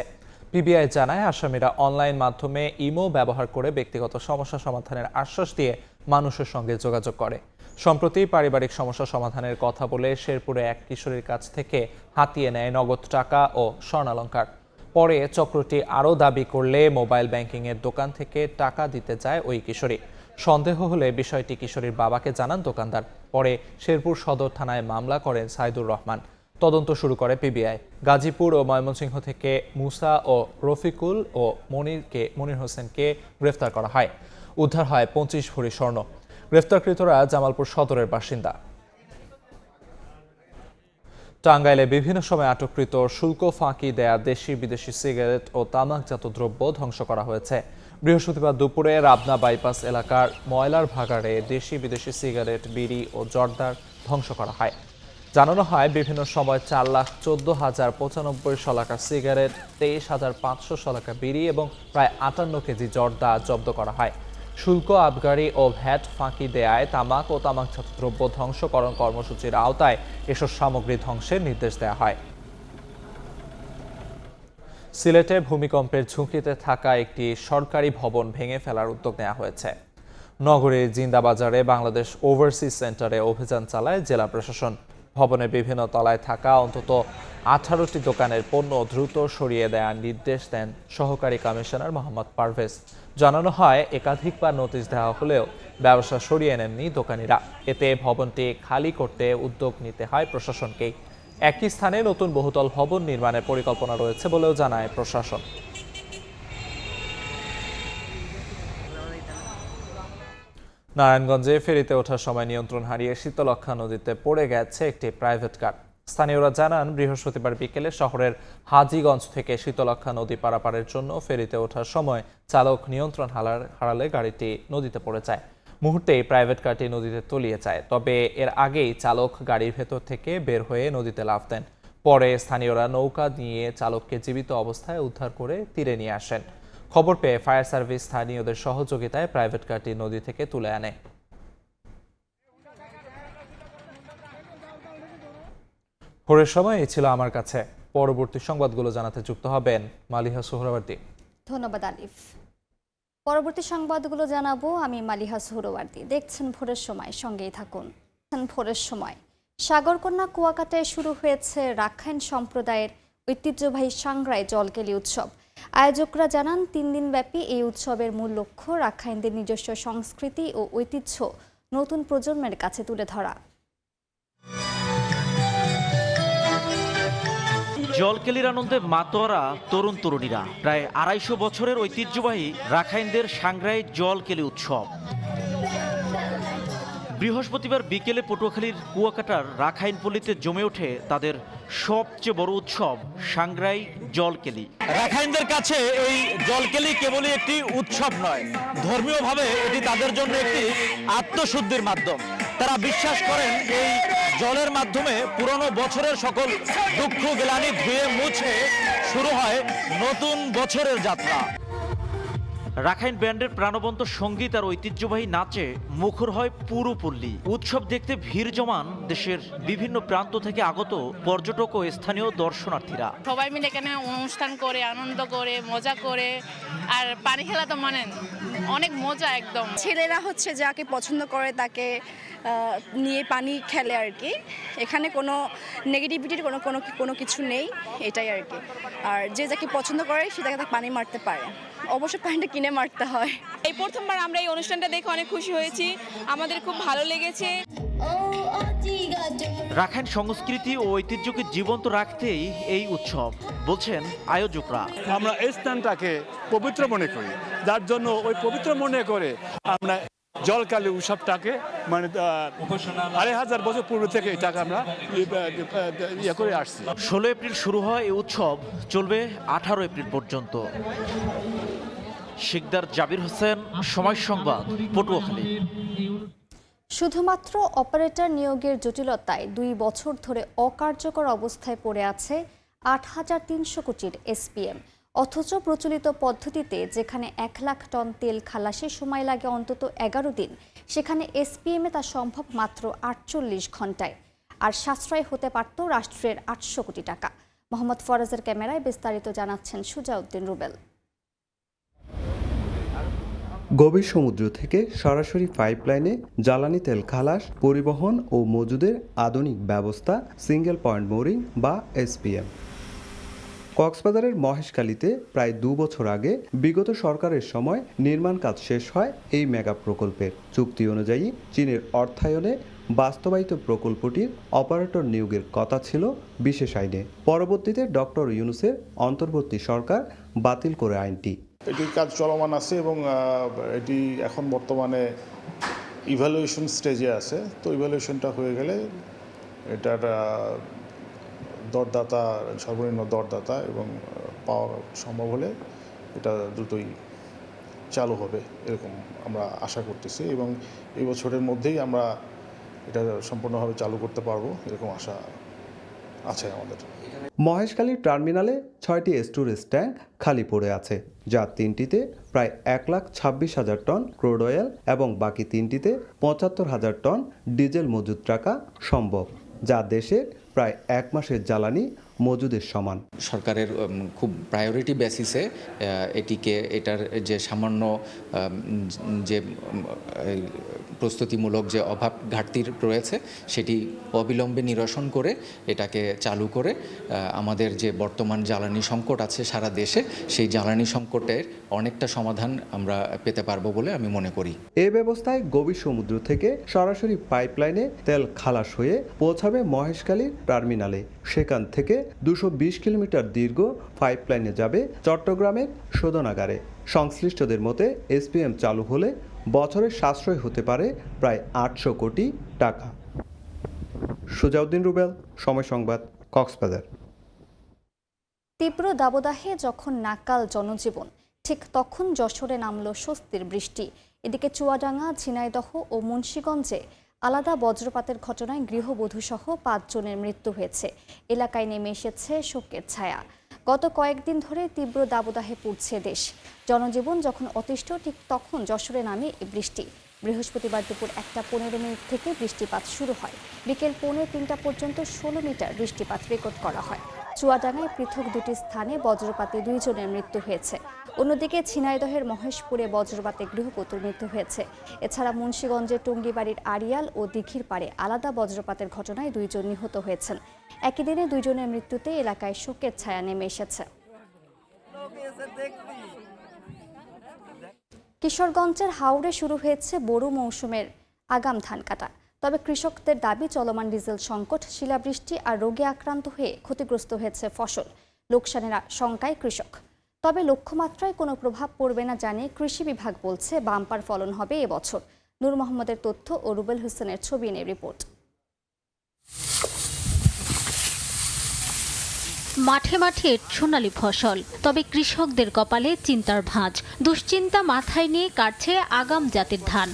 পিবিআই জানায়, আসামিরা অনলাইন মাধ্যমে ইমো ব্যবহার করে ব্যক্তিগত সমস্যা সমাধানের আশ্বাস দিয়ে মানুষের সঙ্গে যোগাযোগ করে। সম্প্রতি পারিবারিক সমস্যা সমাধানের কথা বলে শেরপুরে এক কিশোরীর কাছ থেকে হাতিয়ে নেয় নগদ টাকা ও স্বর্ণালংকার। পরে চক্রটি আরও দাবি করলে মোবাইল ব্যাংকিংয়ের দোকান থেকে টাকা দিতে যায় ওই কিশোরী। সন্দেহ হলে বিষয়টি কিশোরীর বাবাকে জানান দোকানদার। পরে শেরপুর সদর থানায় মামলা করেন সাইদুর রহমান। তদন্ত শুরু করে পিবিআই। গাজীপুর ও ময়মনসিংহ থেকে মুসা ও রফিকুল ও মনির হোসেনকে গ্রেফতার করা হয়। উদ্ধার হয় 25 ভরি স্বর্ণ। গ্রেফতারকৃতরা জামালপুর সদরের বাসিন্দা। টাঙ্গাইলে বিভিন্ন সময় আটককৃত শুল্ক ফাঁকি দেয়া দেশি বিদেশি সিগারেট ও তামাকজাত দ্রব্য ধ্বংস করা হয়েছে। বৃহস্পতিবার দুপুরে রাবনা বাইপাস এলাকার ময়লার ভাগাড়ে দেশি বিদেশি সিগারেট, বিড়ি ও জর্দার ধ্বংস করা হয়। জানানো হয়, বিভিন্ন সময় 4,14,095 শলাকা সিগারেট, 23,500 শলাকা বিড়ি এবং প্রায় 58 কেজি জর্দা জব্দ করা হয়। শুল্ক আবগারি ও ভ্যাট ফাঁকি দেয়ায় তামাক ও তামাকজাত দ্রব্য ধ্বংসকরণ কর্মসূচির আওতায় এসব সামগ্রী ধ্বংসের নির্দেশ দেওয়া হয়। সিলেটে ভূমিকম্পের ঝুঁকিতে থাকা একটি সরকারি ভবন ভেঙে ফেলার উদ্যোগ নেওয়া হয়েছে। নগরীর জিন্দাবাজারে বাংলাদেশ ওভারসিজ সেন্টারে অভিযান চালায় জেলা প্রশাসন। ভবনের বিভিন্ন তলায় থাকা অন্তত 18টি দোকানের পণ্য দ্রুত সরিয়ে দেওয়ার নির্দেশ দেন সহকারী কমিশনার মোহাম্মদ পারভেজ। জানানো হয়, একাধিকবার নোটিশ দেওয়া হলেও ব্যবসা সরিয়ে নেননি দোকানিরা। এতে ভবনটি খালি করতে উদ্যোগ নিতে হয় প্রশাসনকেই। একই স্থানে নতুন বহুতল ভবন নির্মাণের পরিকল্পনা রয়েছে বলেও জানায় প্রশাসন। নারায়ণগঞ্জে ফেরিতে ওঠার সময় নিয়ন্ত্রণ হারিয়ে শীতলক্ষ্যা নদীতে পড়ে গেছে একটি প্রাইভেট কার। স্থানীয়রা জানান, বৃহস্পতিবার বিকেলে শহরের হাজীগঞ্জ থেকে শীতলক্ষ্যা নদী পারাপারের জন্য ফেরিতে ওঠার সময় চালক নিয়ন্ত্রণ হারালে গাড়িটি নদীতে পড়ে যায়। মুহূর্তেই প্রাইভেট কারটি নদীতে তলিয়ে যায়। তবে এর আগেই চালক গাড়ির ভেতর থেকে বের হয়ে নদীতে লাফ দেন। পরে স্থানীয়রা নৌকা নিয়ে চালককে জীবিত অবস্থায় উদ্ধার করে তীরে নিয়ে আসেন। খবর পেয়ে ফায়ার সার্ভিস স্থানীয়দের সহযোগিতায় প্রাইভেট কারটি নদী থেকে তুলে আনে। ভোরের সময় এই ছিল আমার কাছে। পরবর্তী সংবাদগুলো জানাতে যুক্ত হবেন মালিহা সোহরাওয়ার্দী। ধন্যবাদ আলিফ। পরবর্তী সংবাদগুলো জানাবো আমি মালিহা সোহরাওয়ার্দী। দেখছেন ভোরের সময়, সঙ্গেই থাকুন। ভোরের সময় সাগরকন্যা কুয়াকাটায় শুরু হয়েছে রাখাইন সম্প্রদায়ের ঐতিহ্যবাহী সাংগ্রাই জলকেলি উৎসব। আয়োজকরা জানান, 3 দিনব্যাপী এই উৎসবের মূল লক্ষ্য রাখাইনদের নিজস্ব সংস্কৃতি ও ঐতিহ্য নতুন প্রজন্মের কাছে তুলে ধরা। জলকেলির আনন্দে মাতোয়ারা তরুণ তরুণীরা। প্রায় 250 বছরের ঐতিহ্যবাহী রাখাইনদের সাংগ্রাই জলকেলি উৎসব। বৃহস্পতিবার বিকেলে পটুয়াখালীর কুয়াকাটার রাখাইন পল্লীতে জমে ওঠে তাদের সবচেয়ে বড় উৎসব সাংগ্রাই জলকেলি। রাখাইনদের কাছে এই জলকেলি কেবলই একটি উৎসব নয়, ধর্মীয়ভাবে এটি তাদের জন্য একটি আত্মশুদ্ধির মাধ্যম। তারা বিশ্বাস করেন এই জলের মাধ্যমে পুরনো বছরের সকল দুঃখ গ্লানি ধুয়ে মুছে শুরু হয় নতুন বছরের যাত্রা। রাখাইন ব্যান্ডের প্রাণবন্ত সঙ্গীত আর ঐতিহ্যবাহী নাচে মুখর হয় পুরো পল্লী। উৎসব দেখতে ভিড় জমান দেশের বিভিন্ন প্রান্ত থেকে আগত পর্যটক ও স্থানীয় দর্শনার্থীরা। সবাই মিলে এখানে অনুষ্ঠান করে, আনন্দ করে, মজা করে, আর পানি খেলা তো মানেন অনেক মজা একদম। ছেলেরা হচ্ছে যাকে পছন্দ করে তাকে নিয়ে পানি খেলে আর কি। এখানে কোনো নেগেটিভিটির কোনো কিছু নেই, এটাই আর কি। আর যে যাকে পছন্দ করে সে তাকে পানি মারতে পারে, অবশ্য পানিটা কিনে মারতে হয়। এই প্রথমবার আমরা এই অনুষ্ঠানটা দেখে অনেক খুশি হয়েছি, আমাদের খুব ভালো লেগেছে। রাখাইন সংস্কৃতি ও ঐতিহ্যকে জীবন্ত রাখতেই এই উৎসব, বলছেন আয়োজকরা। আমরা এই স্থানটাকে পবিত্র মনে করি, যার জন্য ওই পবিত্র মনে করে আমরা জলকালী উৎসবটাকে মানে ২,৫০০ বছর পূর্ব থেকে এটাকে আমরা ইয়ে করে আসছি। ১৬ এপ্রিল শুরু হয় এই উৎসব, চলবে ১৮ এপ্রিল পর্যন্ত। শিকদার জাবির হোসেন, সময় সংবাদ, পটুয়াখালী। শুধুমাত্র অপারেটর নিয়োগের জটিলতায় ২ বছর ধরে অকার্যকর অবস্থায় পড়ে আছে ৮,৩০০ কোটির এসপিএম। অথচ প্রচলিত পদ্ধতিতে যেখানে ১ লাখ টন তেল খালাসে সময় লাগে অন্তত ১১ দিন, সেখানে এসপিএমে তা সম্ভব মাত্র ৪৮ ঘন্টায়। আর সাশ্রয় হতে পারত রাষ্ট্রের ৮০০ কোটি টাকা। মোহাম্মদ ফরাজের ক্যামেরায় বিস্তারিত জানাচ্ছেন সুজাউদ্দিন রুবেল। গভীর সমুদ্র থেকে সরাসরি পাইপলাইনে জ্বালানি তেল খালাস, পরিবহন ও মজুদের আধুনিক ব্যবস্থা, সিঙ্গেল পয়েন্ট মোরিং বা এসপিএম। কক্সবাজারের মহেশখালীতে প্রায় ২ বছর আগে বিগত সরকারের সময় নির্মাণ কাজ শেষ হয় এই মেগা প্রকল্পের। চুক্তি অনুযায়ী চীনের অর্থায়নে বাস্তবায়িত প্রকল্পটির অপারেটর নিয়োগের কথা ছিল বিশেষ আইনে। পরবর্তীতে ডক্টর ইউনূসের অন্তর্বর্তী সরকার বাতিল করে আইনটি। এটির কাজ চলমান আছে এবং এটি এখন বর্তমানে ইভ্যালুয়েশন স্টেজে আছে। তো ইভ্যালুয়েশনটা হয়ে গেলে এটার দরদাতা, সর্বনিম্ন দরদাতা এবং পাওয়া সম্ভব হলে এটা দ্রুতই চালু হবে এরকম আমরা আশা করতেছি, এবং এই বছরের মধ্যেই আমরা এটা সম্পূর্ণভাবে চালু করতে পারবো এরকম আশা আছে আমাদের। মহেশখালী টার্মিনালে ৬টি স্টোরেজ ট্যাঙ্ক খালি পড়ে আছে, যার ৩টিতে প্রায় ১,২৬,০০০ টন ক্রুড অয়েল এবং বাকি ৩টিতে ৭৫,০০০ টন ডিজেল মজুদ রাখা সম্ভব, যা দেশের প্রায় ১ মাসের জ্বালানি মজুদের সমান। সরকারের খুব প্রায়োরিটি বেসিসে এটার যে সামান্য যে প্রস্তুতিমূলক যে অভাব ঘাটতির রয়েছে সেটি অবিলম্বে নিরসন করে এটাকে চালু করে আমাদের যে বর্তমান জ্বালানি সংকট আছে সারা দেশে, সেই জ্বালানি সংকটের অনেকটা সমাধান আমরা পেতে পারবো বলে আমি মনে করি। এই ব্যবস্থায় গভীর সমুদ্র থেকে সরাসরি পাইপলাইনে তেল খালাস হয়ে পৌঁছাবে মহেশখালীর টার্মিনালে। সেখান থেকে ২২০ কিলোমিটার দীর্ঘ পাইপলাইনে যাবে চট্টগ্রামের শোধনাগারে। সংশ্লিষ্টদের মতে এসপিএম চালু হলে বছরের সাশ্রয় হতে পারে প্রায় ৮০০ কোটি টাকা। সুজাউদ্দিন রুবেল, সময় সংবাদ, কক্সবাজার। তীব্র দাবদাহে যখন নাকাল জনজীবন, ঠিক তখন যশোরে নামল স্বস্তির বৃষ্টি। এদিকে চুয়াডাঙ্গা, ঝিনাইদহ ও মুন্সিগঞ্জে আলাদা বজ্রপাতের ঘটনায় গৃহবধূসহ ৫ জনের মৃত্যু হয়েছে। এলাকায় নেমে এসেছে শোকের ছায়া। গত কয়েকদিন ধরে তীব্র দাবদাহে পুড়ছে দেশ। জনজীবন যখন অতিষ্ঠ, ঠিক তখন যশোরে নামে এই বৃষ্টি। বৃহস্পতিবার দুপুর ১:১৫ থেকে বৃষ্টিপাত শুরু হয়। বিকেল ২:৩০ পর্যন্ত ১৬ মিটার বৃষ্টিপাত রেকর্ড করা হয়। চুয়াডাঙ্গায় পৃথক ২টি স্থানে বজ্রপাতে ২ জনের মৃত্যু হয়েছে। অন্যদিকে ঝিনাইদহের মহেশপুরে বজ্রপাতে গৃহবধূর মৃত্যু হয়েছে। এছাড়া মুন্সিগঞ্জের টুঙ্গিবাড়ির আড়িয়াল ও দিঘির পাড়ে আলাদা বজ্রপাতের ঘটনায় ২ জন নিহত হয়েছেন। একই দিনে ২ জনের মৃত্যুতে এলাকায় শোকের ছায়া নেমে এসেছে। কিশোরগঞ্জের হাওড়ে শুরু হয়েছে বোরো মৌসুমের আগাম ধান কাটা। তবে কৃষকদের দাবি, চলমান ডিজেল সংকট, শিলাবৃষ্টি আর রোগে আক্রান্ত হয়ে ক্ষতিগ্রস্ত হয়েছে ফসল। লোকসানের শঙ্কায় কৃষক। তবে লক্ষ্যমাত্রায় কোনো প্রভাব পড়বে না জানিয়ে কৃষি বিভাগ বলছে বাম্পার ফলন হবে এবছর। নূর মোহাম্মদের তথ্য ও রুবেল হোসেনের ছবি নিয়ে রিপোর্ট। মাঠে মাঠে সোনালী ফসল, তবে কৃষকদের কপালে চিন্তার ভাঁজ। দুশ্চিন্তা মাথায় নিয়ে কাটছে আগাম জাতের ধান।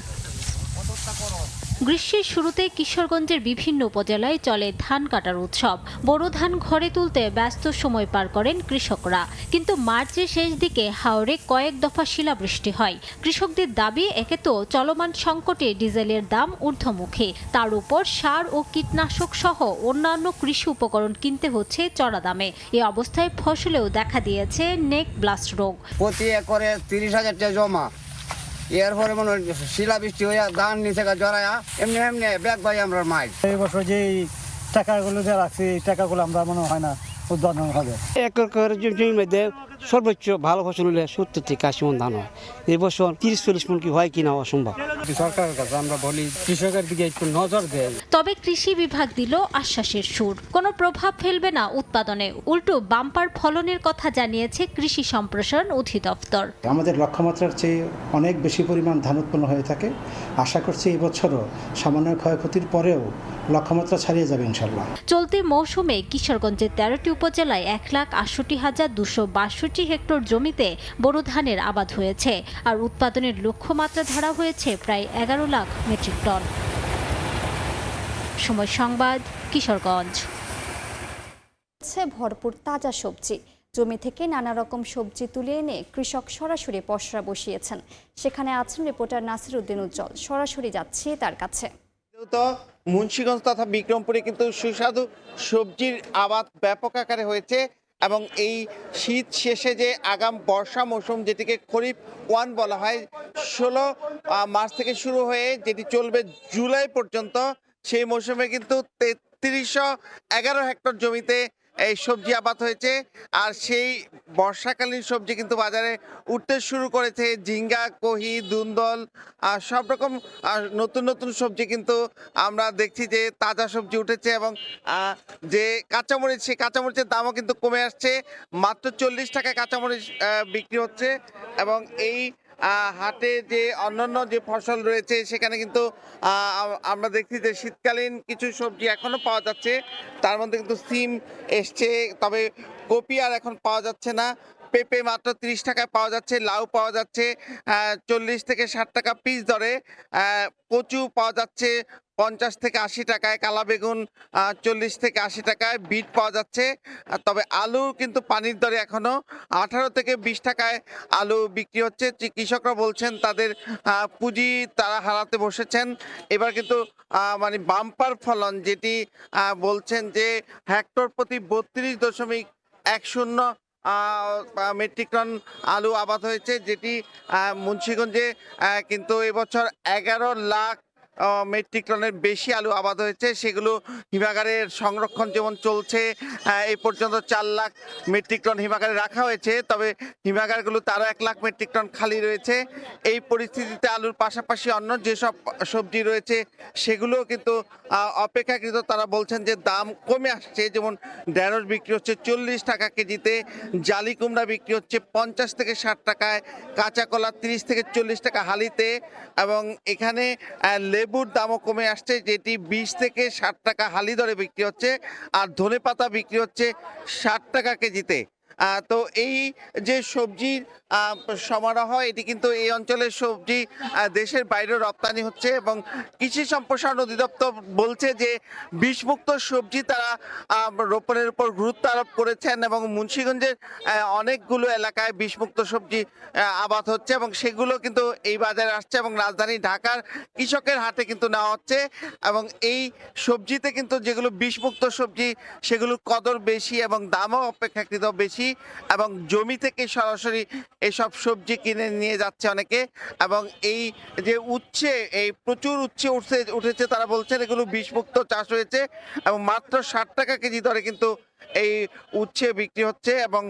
গ্রীষ্মের শুরুতে কিশোরগঞ্জের বিভিন্ন উপজেলায় চলে ধান কাটার উৎসব। বোরো ধান ঘরে তুলতে ব্যস্ত সময় পার করেন কৃষকরা, কিন্তু মার্চের শেষ দিকে হাওরে কয়েক দফা শিলাবৃষ্টি হয়। কৃষকদের দাবি, একে তো চলমান সংকটে ডিজেলের দাম ঊর্ধ্বমুখী, তার উপর সার ও কীটনাশক সহ অন্যান্য কৃষি উপকরণ কিনতে হচ্ছে চড়া দামে। এ অবস্থায় ফসলেও দেখা দিয়েছে নেক ব্লাস্ট রোগ। প্রতি একরে 30,000 টাকা জমা, এরপরে মনে হয় শিলাবৃষ্টি হইয়া ধান নিচে জড়ায়া এমনি এমনি ব্যাগ ভাই আমরা মাই। এই বছর যে টাকাগুলো দেওয়া আছে এই টাকাগুলো আমরা মনে হয় না উৎপাদন হবে। একর জমির মধ্যে সর্বোচ্চ ভালো ফসল হলে 70 থেকে 80 মণ ধান হয়। এই বছর 30-40 মণ কি হয় কিনা অসম্ভব। সরকারের কাছে আমরা বলি কৃষকের দিকে একটু নজর দেয়। তবে কৃষি বিভাগ দিল আশ্বাসের সুর, কোনো প্রভাব ফেলবে না উৎপাদনে, উল্টো বাম্পার ফলনের কথা জানিয়েছে কৃষি সম্প্রসারণ অধিদপ্তর। আমাদের লক্ষ্যমাত্রার চেয়ে অনেক বেশি পরিমাণ ধান উৎপন্ন হয়ে থাকে। আশা করছি এবছরও সামান্য ক্ষয়ক্ষতির পরেও লক্ষ্যমাত্রা ছাড়িয়ে যাবে ইনশাল্লাহ। চলতি মৌসুমে কিশোরগঞ্জের 13টি উপজেলায় 1,68,262 হেক্টর জমিতে বোরো ধানের আবাদ হয়েছে, আর উৎপাদনের লক্ষ্যমাত্রা ধরা হয়েছে প্রায় 11 লাখ মেট্রিক টন। সময় সংবাদ, কিশোরগঞ্জ। ভরপুর তাজা সবজি, জমি থেকে নানা রকম সবজি তুলে এনে কৃষক সরাসরি পসরা বসিয়েছেন। সেখানে আছেন রিপোর্টার নাসির উদ্দিন উজ্জ্বল, সরাসরি যাচ্ছি তার কাছে। মুন্সিগঞ্জ তথা বিক্রমপুরে কিন্তু সুস্বাদু সবজির আবাদ ব্যাপক আকারে হয়েছে, এবং এই শীত শেষে যে আগাম বর্ষা মৌসুম, যেটিকে খরিফ 1 বলা হয়, 16 মার্চ থেকে শুরু হয়ে যেটি চলবে জুলাই পর্যন্ত, সেই মৌসুমে কিন্তু 3311 হেক্টর জমিতে এই সবজি আবাদ হয়েছে। আর সেই বর্ষাকালীন সবজি কিন্তু বাজারে উঠতে শুরু করেছে। ঝিঙ্গা, কহি, দুন্দল, সব রকম নতুন নতুন সবজি কিন্তু আমরা দেখছি যে তাজা সবজি উঠেছে, এবং যে কাঁচামরিচ, সেই কাঁচামরিচের দামও কিন্তু কমে আসছে। মাত্র 40 টাকায় কাঁচামরিচ বিক্রি হচ্ছে। এবং এই হাটে যে অন্যান্য যে ফসল রয়েছে সেখানে কিন্তু আমরা দেখছি যে শীতকালীন কিছু সবজি এখনো পাওয়া যাচ্ছে। তার মধ্যে কিন্তু সিম এসছে, তবে কপি আর এখন পাওয়া যাচ্ছে না। পেঁপে মাত্র 30 টাকায় পাওয়া যাচ্ছে, লাউ পাওয়া যাচ্ছে 40 থেকে 60 টাকা পিস দরে, কচু পাওয়া যাচ্ছে 50 থেকে 80 টাকায়, কালা বেগুন 40 থেকে 80 টাকায়, বিট পাওয়া যাচ্ছে। তবে আলু কিন্তু পানির দরে এখনো 18 থেকে 20 টাকায় আলু বিক্রি হচ্ছে। কৃষকরা বলছেন তাদের পুঁজি তারা হারাতে বসেছেন। এবার কিন্তু মানে বাম্পার ফলন, যেটি বলছেন যে হেক্টর প্রতি 32.10 মেট্রিক টন আলু আবাদ হয়েছে, যেটি মুন্সিগঞ্জে কিন্তু এবছর 11 লাখ মেট্রিক টনের বেশি আলু আবাদ হয়েছে। সেগুলো হিমাগারের সংরক্ষণ যেমন চলছে, এই পর্যন্ত 4 লাখ মেট্রিক টন হিমাগারে রাখা হয়েছে, তবে হিমাগারগুলো তারও 1 লাখ মেট্রিক টন খালি রয়েছে। এই পরিস্থিতিতে আলুর পাশাপাশি অন্য যেসব সবজি রয়েছে সেগুলোও কিন্তু অপেক্ষাকৃত তারা বলছেন যে দাম কমে আসছে। যেমন ঢেঁড়স বিক্রি হচ্ছে 40 টাকা কেজিতে, জালি কুমড়া বিক্রি হচ্ছে 50 থেকে 60 টাকায়, কাঁচা কলা 30 থেকে 40 টাকা হালিতে, এবং এখানে লেবুর দামও কমে আসছে, যেটি 20 থেকে 60 টাকা হালি দরে বিক্রি হচ্ছে, আর ধনেপাতা বিক্রি হচ্ছে 60 টাকা কেজিতে। তো এই যে সবজির সমারোহ, এটি কিন্তু এই অঞ্চলের সবজি দেশের বাইরে রপ্তানি হচ্ছে, এবং কৃষি সম্প্রসারণ অধিদপ্তর বলছে যে বিষমুক্ত সবজি তারা রোপণের উপর গুরুত্ব আরোপ করেছেন, এবং মুন্সিগঞ্জের অনেকগুলো এলাকায় বিষমুক্ত সবজি আবাদ হচ্ছে, এবং সেগুলো কিন্তু এই বাজারে আসছে, এবং রাজধানী ঢাকার কৃষকের হাটে কিন্তু নেওয়া হচ্ছে। এবং এই সবজিতে কিন্তু যেগুলো বিষমুক্ত সবজি সেগুলোর কদর বেশি এবং দামও অপেক্ষাকৃত বেশি, এবং জমি থেকে সরাসরি এসব সবজি কিনে নিয়ে যাচ্ছে অনেকে। এবং এই যে উচ্ছে, এই প্রচুর উচ্ছে উঠেছে, তারা বলছেন এগুলো বিষমুক্ত চাষ হয়েছে, এবং মাত্র 60 টাকা কেজি দরে কিন্তু এই উচ্ছে বিক্রি হচ্ছে। এবং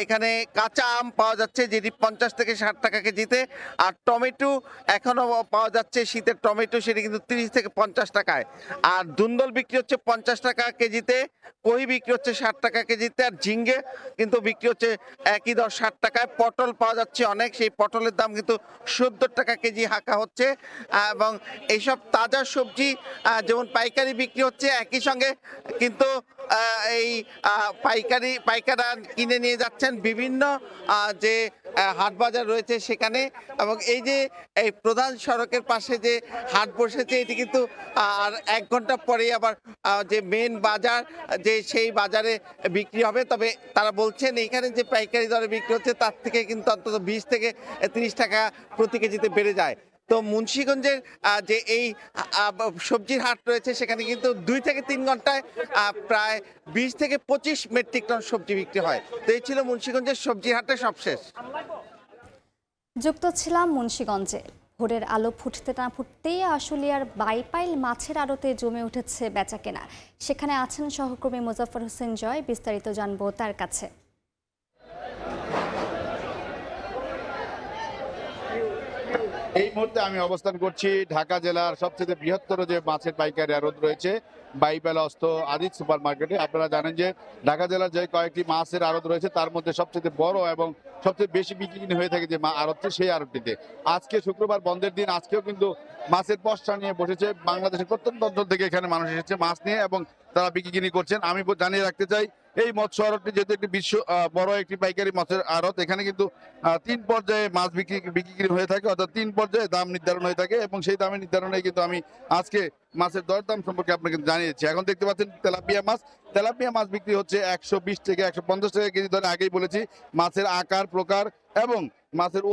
এখানে কাঁচা আম পাওয়া যাচ্ছে, যেটি 50 থেকে 60 টাকা কেজিতে, আর টমেটো এখনো পাওয়া যাচ্ছে, শীতের টমেটো, সেটি কিন্তু 30 থেকে 50 টাকায়। আর দুন্দল বিক্রি হচ্ছে 50 টাকা কেজিতে, কহি বিক্রি হচ্ছে 60 টাকা কেজিতে, আর ঝিঙ্গে কিন্তু বিক্রি হচ্ছে একই দর 60 টাকায়। পটল পাওয়া যাচ্ছে অনেক, সেই পটলের দাম কিন্তু 70 টাকা কেজি হাঁকা হচ্ছে। এবং এইসব তাজা সবজি যেমন পাইকারি বিক্রি হচ্ছে, একই সঙ্গে কিন্তু এই পাইকাররা কিনে নিয়ে যাচ্ছেন বিভিন্ন যে হাট বাজার রয়েছে সেখানে। এবং এই যে এই প্রধান সড়কের পাশে যে হাট বসেছে এটি কিন্তু আর 1 ঘন্টা পরেই আবার যে মেন বাজার যে সেই বাজারে বিক্রি হবে। তবে তারা বলছেন এইখানে যে পাইকারি দরে বিক্রি হচ্ছে তার থেকে কিন্তু অন্তত 20 থেকে 30 টাকা প্রতি কেজিতে বেড়ে যায়। তো মুন্সিগঞ্জের যে এই সবজির হাট রয়েছে সেখানে কিন্তু 2 থেকে 3 ঘন্টায় প্রায় 20 থেকে 25 মেট্রিক টন সবজি বিক্রি হয়। তো এই ছিল মুন্সিগঞ্জের সবজির হাটের সবশেষ। যুক্ত ছিলাম মুন্সিগঞ্জে। ভোরের আলো ফুটতে না ফুটতেই আশুলিয়ার বাইপাইল মাছের আড়তে জমে উঠেছে বেচাকেনা। সেখানে আছেন সহকর্মী মোজাফফর হোসেন জয়, বিস্তারিত জানবো তার কাছে। এই মুহূর্তে আমি অবস্থান করছি ঢাকা জেলার সবচেয়ে বৃহত্তর যে মাছের পাইকারি আড়ত রয়েছে বাইপাইল অস্ত আদিত সুপার মার্কেটে। আপনারা জানেন যে ঢাকা জেলার যে কয়েকটি মাছের আড়ত রয়েছে তার মধ্যে সবচেয়ে বড় এবং সবচেয়ে বেশি বিক্রি হয়ে থাকে যে আড়তটি, সেই আড়তটিতে আজকে শুক্রবার বন্ধের দিন, আজকেও কিন্তু মাছের পসরা নিয়ে বসেছে। বাংলাদেশের প্রত্যন্ত অঞ্চল থেকে এখানে মানুষ এসেছে মাছ নিয়ে এবং তারা বিক্রি করছেন। আমি জানিয়ে রাখতে চাই এই মৎস্য আড়তটি যেহেতু একটি বড় একটি পাইকারি মাছের আড়ত, এখানে কিন্তু 3 পর্যায়ে মাছ বিক্রি হয়ে থাকে, অর্থাৎ 3 পর্যায়ে দাম নির্ধারণ হয়ে থাকে এবং সেই দামের নির্ধারণে কিন্তু আমি আজকে মাছের দরদাম সম্পর্কে আপনাকে জানিয়েছি। এখন দেখতে পাচ্ছেন তেলাপিয়া মাছ বিক্রি হচ্ছে 120 থেকে 150 টাকা কেজি ধরে। আগেই বলেছি মাছের আকার প্রকার এবং মাছের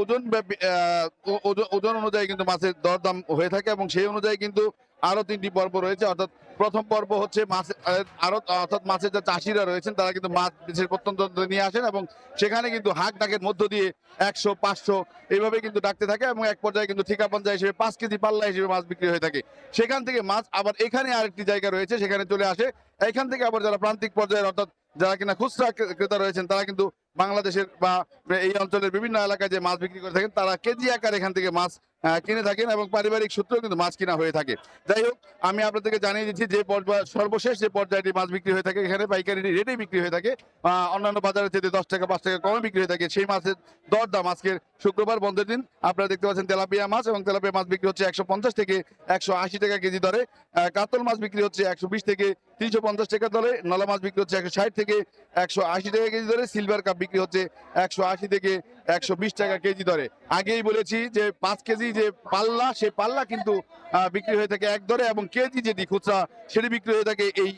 ওজন অনুযায়ী কিন্তু মাছের দরদাম হয়ে থাকে এবং সেই অনুযায়ী কিন্তু আরো 3টি পর্ব রয়েছে। অর্থাৎ প্রথম পর্ব হচ্ছে অর্থাৎ মাছের যে চাষিরা রয়েছেন তারা কিন্তু মাছ দেশের প্রত্যন্ত নিয়ে আসেন এবং সেখানে কিন্তু হাঁক ডাকের মধ্য দিয়ে 100, 500 এইভাবে কিন্তু ডাকতে থাকে এবং এক পর্যায়ে কিন্তু ঠিকা পঞ্চায়েত হিসেবে 5 কেজি পাল্লা হিসেবে মাছ বিক্রি হয়ে থাকে। সেখান থেকে মাছ আবার এখানে আরেকটি জায়গা রয়েছে, সেখানে চলে আসে। এখান থেকে আবার যারা প্রান্তিক পর্যায়ের অর্থাৎ যারা কিনা খুচরা ক্রেতা রয়েছেন তারা কিন্তু বাংলাদেশের বা এই অঞ্চলের বিভিন্ন এলাকায় যে মাছ বিক্রি করে থাকেন তারা কেজি আকার এখান থেকে মাছ কিনে থাকেন এবং পারিবারিক সূত্রেও কিন্তু মাছ কিনা হয়ে থাকে। যাই হোক, আমি আপনাদেরকে জানিয়ে দিচ্ছি যে সর্বশেষ যে পর্যায়টি মাছ বিক্রি হয়ে থাকে এখানে পাইকারি রেটেই বিক্রি হয়ে থাকে, অন্যান্য বাজারের চেয়ে 10 টাকা 5 টাকা কমে বিক্রি হয়ে থাকে। সেই মাছের দরদাম আজকের শুক্রবার বন্ধের দিন আপনারা দেখতে পাচ্ছেন তেলাপিয়া মাছ, এবং তেলাপিয়া মাছ বিক্রি হচ্ছে 150 থেকে 180 টাকা কেজি দরে। কাতল মাছ বিক্রি হচ্ছে 120 থেকে 350 টাকা দরে। নলা মাছ বিক্রি হচ্ছে 160 থেকে 180 টাকা কেজি দরে। সিলভার কাপ বিক্রি হচ্ছে 180 থেকে 120 টাকা কেজি দরে। আগেই বলেছি যে 5 কেজি যে পাল্লা, সেই পাল্লা কিন্তু বিক্রি হয়ে থাকে 1 দরে এবং কেজি যেটি খুচরা সেটি বিক্রি হয়ে থাকে এই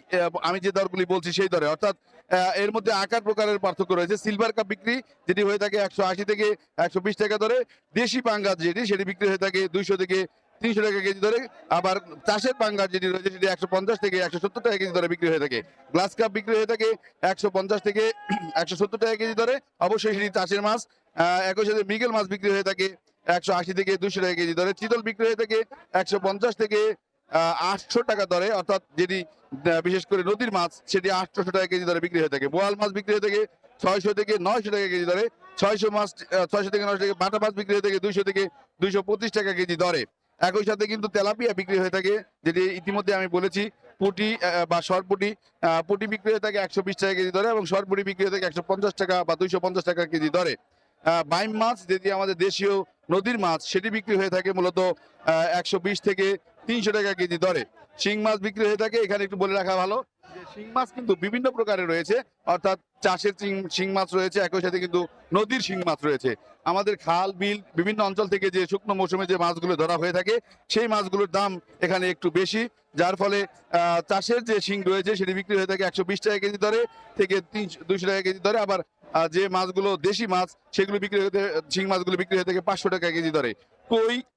আমি যে দরগুলি বলছি সেই দরে। অর্থাৎ এর মধ্যে আকার প্রকারের পার্থক্য রয়েছে। সিলভার কাপ বিক্রি যেটি হয়ে থাকে 180 থেকে 120 টাকা দরে। দেশি পাঙ্গাস যেটি সেটি বিক্রি হয়ে থাকে 200 থেকে 300 টাকা কেজি ধরে। আবার চাষের পাঙ্গাস যেটি রয়েছে সেটি 150 থেকে 170 টাকা কেজি ধরে বিক্রি হয়ে থাকে। গ্লাস কাপ বিক্রি হয়ে থাকে 150 থেকে 170 টাকা কেজি ধরে। অবশ্যই সেটি চাষের মাছ। একই সাথে মৃগেল মাছ বিক্রি হয়ে থাকে 180 থেকে 200 টাকা কেজি ধরে। চিতল বিক্রি হয়ে থাকে 150 থেকে 800 টাকা দরে, অর্থাৎ যেটি বিশেষ করে নদীর মাছ সেটি 800 টাকা কেজি দরে বিক্রি হয়ে থাকে। বোয়াল মাছ বিক্রি হয়ে থাকে 600 থেকে 900 টাকা কেজি দরে। 600 থেকে 900 টাকা। বাটা মাছ বিক্রি হয়ে থাকে 200 থেকে 225 টাকা কেজি দরে। একই সাথে কিন্তু তেলাপিয়া বিক্রি হয়ে থাকে যেটি ইতিমধ্যে আমি বলেছি পুঁটি বা সরপুটি। পুঁটি বিক্রি হয়ে থাকে 120 টাকা কেজি দরে এবং সরপুটি বিক্রি হয়ে থাকে 150 টাকা বা 250 টাকা কেজি দরে। বাইম মাছ যেটি আমাদের দেশীয় নদীর মাছ সেটি বিক্রি হয়ে থাকে মূলত 120 থেকে 300 টাকা কেজি দরে। শিং মাছ বিক্রি হয়ে থাকে, এখানে একটু বলে রাখা ভালো যে শিং মাছ কিন্তু বিভিন্ন প্রকারের রয়েছে, অর্থাৎ চাষের শিং মাছ রয়েছে, একই সাথে কিন্তু নদীর শিং মাছ রয়েছে। আমাদের খাল বিল বিভিন্ন অঞ্চল থেকে যে শুকনো মৌসুমে যে মাছগুলো ধরা হয়ে থাকে সেই মাছগুলোর দাম এখানে একটু বেশি, যার ফলে চাষের যে শিং রয়েছে সেটি বিক্রি হয়ে থাকে 120 টাকা কেজি দরে থেকে 200 টাকা কেজি দরে। আবার যে মাছগুলো দেশি মাছ সেগুলো বিক্রি হতে শিং মাছগুলো বিক্রি হয়ে থাকে 500 টাকা কেজি দরে।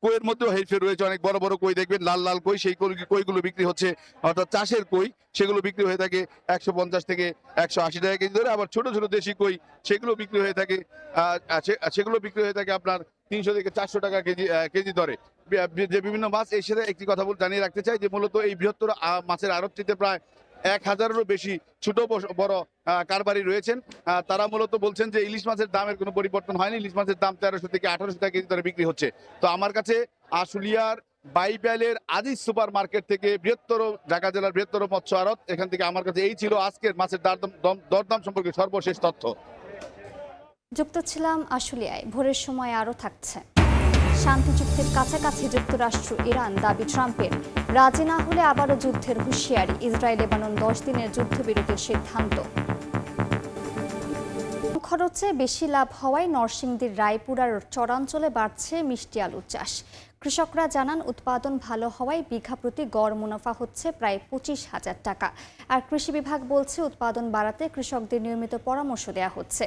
কইয়ের মধ্যেও হেরফের রয়েছে, অনেক বড় বড় কই দেখবেন, লাল লাল কই, সেই কইগুলো বিক্রি হচ্ছে অর্থাৎ চাষের কই, সেগুলো বিক্রি হয়ে থাকে 150 থেকে 180 টাকা কেজি ধরে। আবার ছোট ছোট দেশি কই সেগুলো বিক্রি হয়ে থাকে আপনার 300 থেকে 400 টাকা কেজি দরে। যে বিভিন্ন মাছ, এর সাথে একটি কথা জানিয়ে রাখতে চাই যে মূলত এই বৃহত্তর মাছের আড়তটিতে প্রায় 1000-এরও বেশি ছোট বড় কারবারি রয়েছেন। তারা মূলত বলছেন যে ইলিশ মাছের দামের কোনো পরিবর্তন হয়নি, ইলিশ মাছের দাম 1300 থেকে 1800 টাকা কেজি দরে বিক্রি হচ্ছে। তো আমার কাছে আশুলিয়ার বাইপাইলের আদিস সুপার মার্কেট থেকে বৃহত্তর ঢাকা জেলার বৃহত্তর মৎস্য আড়ত, এখান থেকে আমার কাছে এই ছিল আজকের মাছের দরদাম সম্পর্কে সর্বশেষ তথ্য। যুক্ত ছিলাম আশুলিয়ায়। ভোরের সময় আরও থাকছে। শান্তি চুক্তির কাছাকাছি যুক্তরাষ্ট্র ইরান, দাবি ট্রাম্পের। রাজি না হলে আবারও যুদ্ধের হুঁশিয়ারি। ইসরায়েল লেবানন 10 দিনের যুদ্ধবিরতির সিদ্ধান্ত। খরচে বেশি লাভ হওয়ায় নরসিংদীর রায়পুরার চরাঞ্চলে বাড়ছে মিষ্টি আলুর চাষ। কৃষকরা জানান উৎপাদন ভালো হওয়ায় বিঘা প্রতি গড় মুনাফা হচ্ছে প্রায় 25,000 টাকা। আর কৃষি বিভাগ বলছে উৎপাদন বাড়াতে কৃষকদের নিয়মিত পরামর্শ দেওয়া হচ্ছে।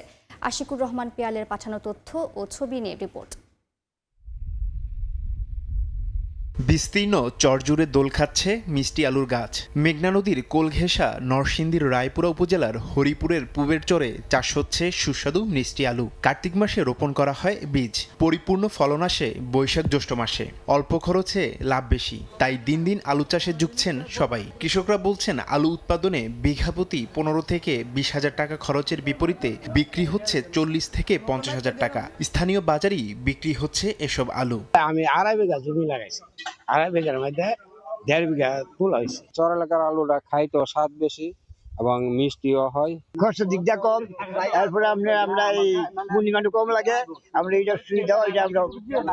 আশিকুর রহমান পিয়ালের পাঠানো তথ্য ও ছবি নিয়ে রিপোর্ট। বিস্তীর্ণ চরজুড়ে দোল খাচ্ছে মিষ্টি আলুর গাছ। মেঘনা নদীর কোল ঘেঁষা নরসিংদীর রায়পুরা উপজেলার হরিপুরের পূবের চরে চাষ হচ্ছে সুস্বাদু মিষ্টি আলু। কার্তিক মাসে রোপণ করা হয় বীজ, পরিপূর্ণ ফলন আসে বৈশাখ জ্যৈষ্ঠ মাসে। অল্প খরচে লাভ বেশি, তাই দিন দিন আলু চাষে ঝুঁকছেন সবাই। কৃষকরা বলছেন আলু উৎপাদনে বিঘা প্রতি 15 থেকে 20,000 টাকা খরচের বিপরীতে বিক্রি হচ্ছে 40 থেকে 50,000 টাকা। স্থানীয় বাজারেই বিক্রি হচ্ছে এসব আলু। আমি 2.5 বিঘা জমি লাগাইছি, 2.5 বিঘার মধ্যে 1.5 বিঘা তোলা হয়েছে। চর এলাকার আলুটা খাইতেও স্বাদ বেশি এবং মিষ্টিও হয়। খরচের দিকটা কম, তারপরে আমরা এই পরিমাণটা কম লাগে, আমরা এইটা সুবিধা এটা আমরা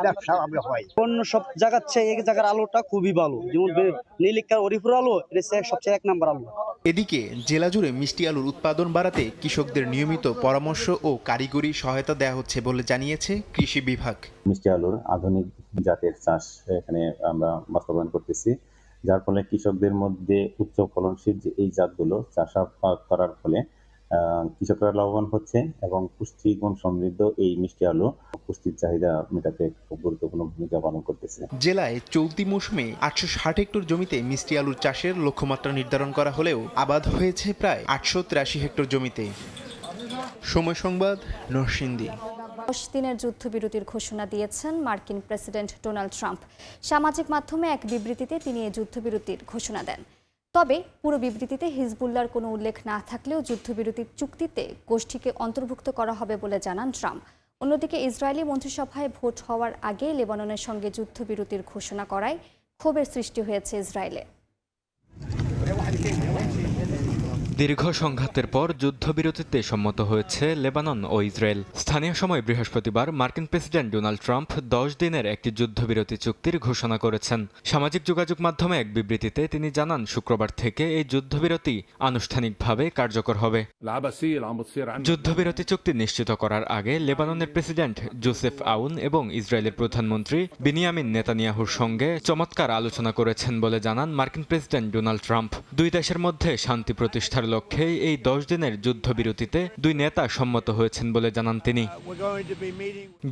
ব্যবসা আমরা হয়। অন্য সব জায়গার চেয়ে এক জায়গার আলুটা খুবই ভালো, যেমন নীলিকার হরিপুর আলু এটা সবচেয়ে 1 নম্বর আলু। এদিকে জেলা জুড়ে মিষ্টি আলুর উৎপাদন বাড়াতে কৃষকদের নিয়মিত পরামর্শ ও কারিগরি সহায়তা দেওয়া হচ্ছে বলে জানিয়েছে কৃষি বিভাগ। মিষ্টি আলুর আধুনিক জাতের চাষ এখানে আমরা বাস্তবায়ন করতেছি, যার ফলে কৃষকদের মধ্যে উচ্চ ফলনশীল যে এই জাতগুলো চাষাবাদ করার ফলে কৃষকরা লাভবান হচ্ছে এবং পুষ্টিগুণ সমৃদ্ধ এই মিষ্টি আলু পুষ্টির চাহিদা মেটাতে খুব গুরুত্বপূর্ণ ভূমিকা পালন করতেছে। জেলায় চলতি মৌসুমে 860 হেক্টর জমিতে মিষ্টি আলুর চাষের লক্ষ্যমাত্রা নির্ধারণ করা হলেও আবাদ হয়েছে প্রায় 883 হেক্টর জমিতে। সময় সংবাদ, নরসিংদী। 10 দিনের যুদ্ধবিরতির ঘোষণা দিয়েছেন মার্কিন প্রেসিডেন্ট ডোনাল্ড ট্রাম্প। সামাজিক মাধ্যমে এক বিবৃতিতে তিনি এই যুদ্ধবিরতির ঘোষণা দেন। তবে পুরো বিবৃতিতে হিজবুল্লাহর কোনো উল্লেখ না থাকলেও যুদ্ধবিরতির চুক্তিতে গোষ্ঠীকে অন্তর্ভুক্ত করা হবে বলে জানান ট্রাম্প। অন্যদিকে ইসরায়েলি মন্ত্রিসভায় ভোট হওয়ার আগে লেবাননের সঙ্গে যুদ্ধবিরতির ঘোষণা করায় ক্ষোভের সৃষ্টি হয়েছে ইসরায়েলে। দীর্ঘ সংঘাতের পর যুদ্ধবিরতিতে সম্মত হয়েছে লেবানন ও ইসরায়েল। স্থানীয় সময় বৃহস্পতিবার মার্কিন প্রেসিডেন্ট ডোনাল্ড ট্রাম্প 10 দিনের একটি যুদ্ধবিরতি চুক্তির ঘোষণা করেছেন। সামাজিক যোগাযোগ মাধ্যমে এক বিবৃতিতে তিনি জানান শুক্রবার থেকে এই যুদ্ধবিরতি আনুষ্ঠানিকভাবে কার্যকর হবে। যুদ্ধবিরতি চুক্তি নিশ্চিত করার আগে লেবাননের প্রেসিডেন্ট জোসেফ আউন এবং ইসরায়েলের প্রধানমন্ত্রী বিনিয়ামিন নেতানিয়াহুর সঙ্গে চমৎকার আলোচনা করেছেন বলে জানান মার্কিন প্রেসিডেন্ট ডোনাল্ড ট্রাম্প। দুই দেশের মধ্যে শান্তি প্রতিষ্ঠার লক্ষ্যে এই 10 দিনের যুদ্ধবিরতিতে দুই নেতা সম্মত হয়েছেন বলে জানান তিনি।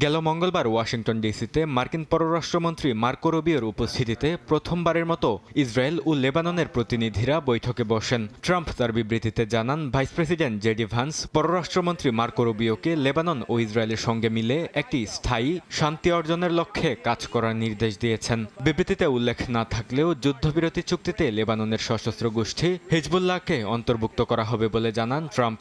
গেল মঙ্গলবার ওয়াশিংটন ডিসিতে মার্কিন পররাষ্ট্রমন্ত্রী মার্কো রুবিওর উপস্থিতিতে প্রথমবারের মতো ইসরায়েল ও লেবাননের প্রতিনিধিরা বৈঠকে বসেন। ট্রাম্প তার বিবৃতিতে জানান ভাইস প্রেসিডেন্ট জেডি ভান্স পররাষ্ট্রমন্ত্রী মার্কো রুবিওকে লেবানন ও ইসরায়েলের সঙ্গে মিলে একটি স্থায়ী শান্তি অর্জনের লক্ষ্যে কাজ করার নির্দেশ দিয়েছেন। বিবৃতিতে উল্লেখ না থাকলেও যুদ্ধবিরতি চুক্তিতে লেবাননের সশস্ত্র গোষ্ঠী হিজবুল্লাহকে অন্তর্ভুক্ত করা হবে বলে জানান ট্রাম্প।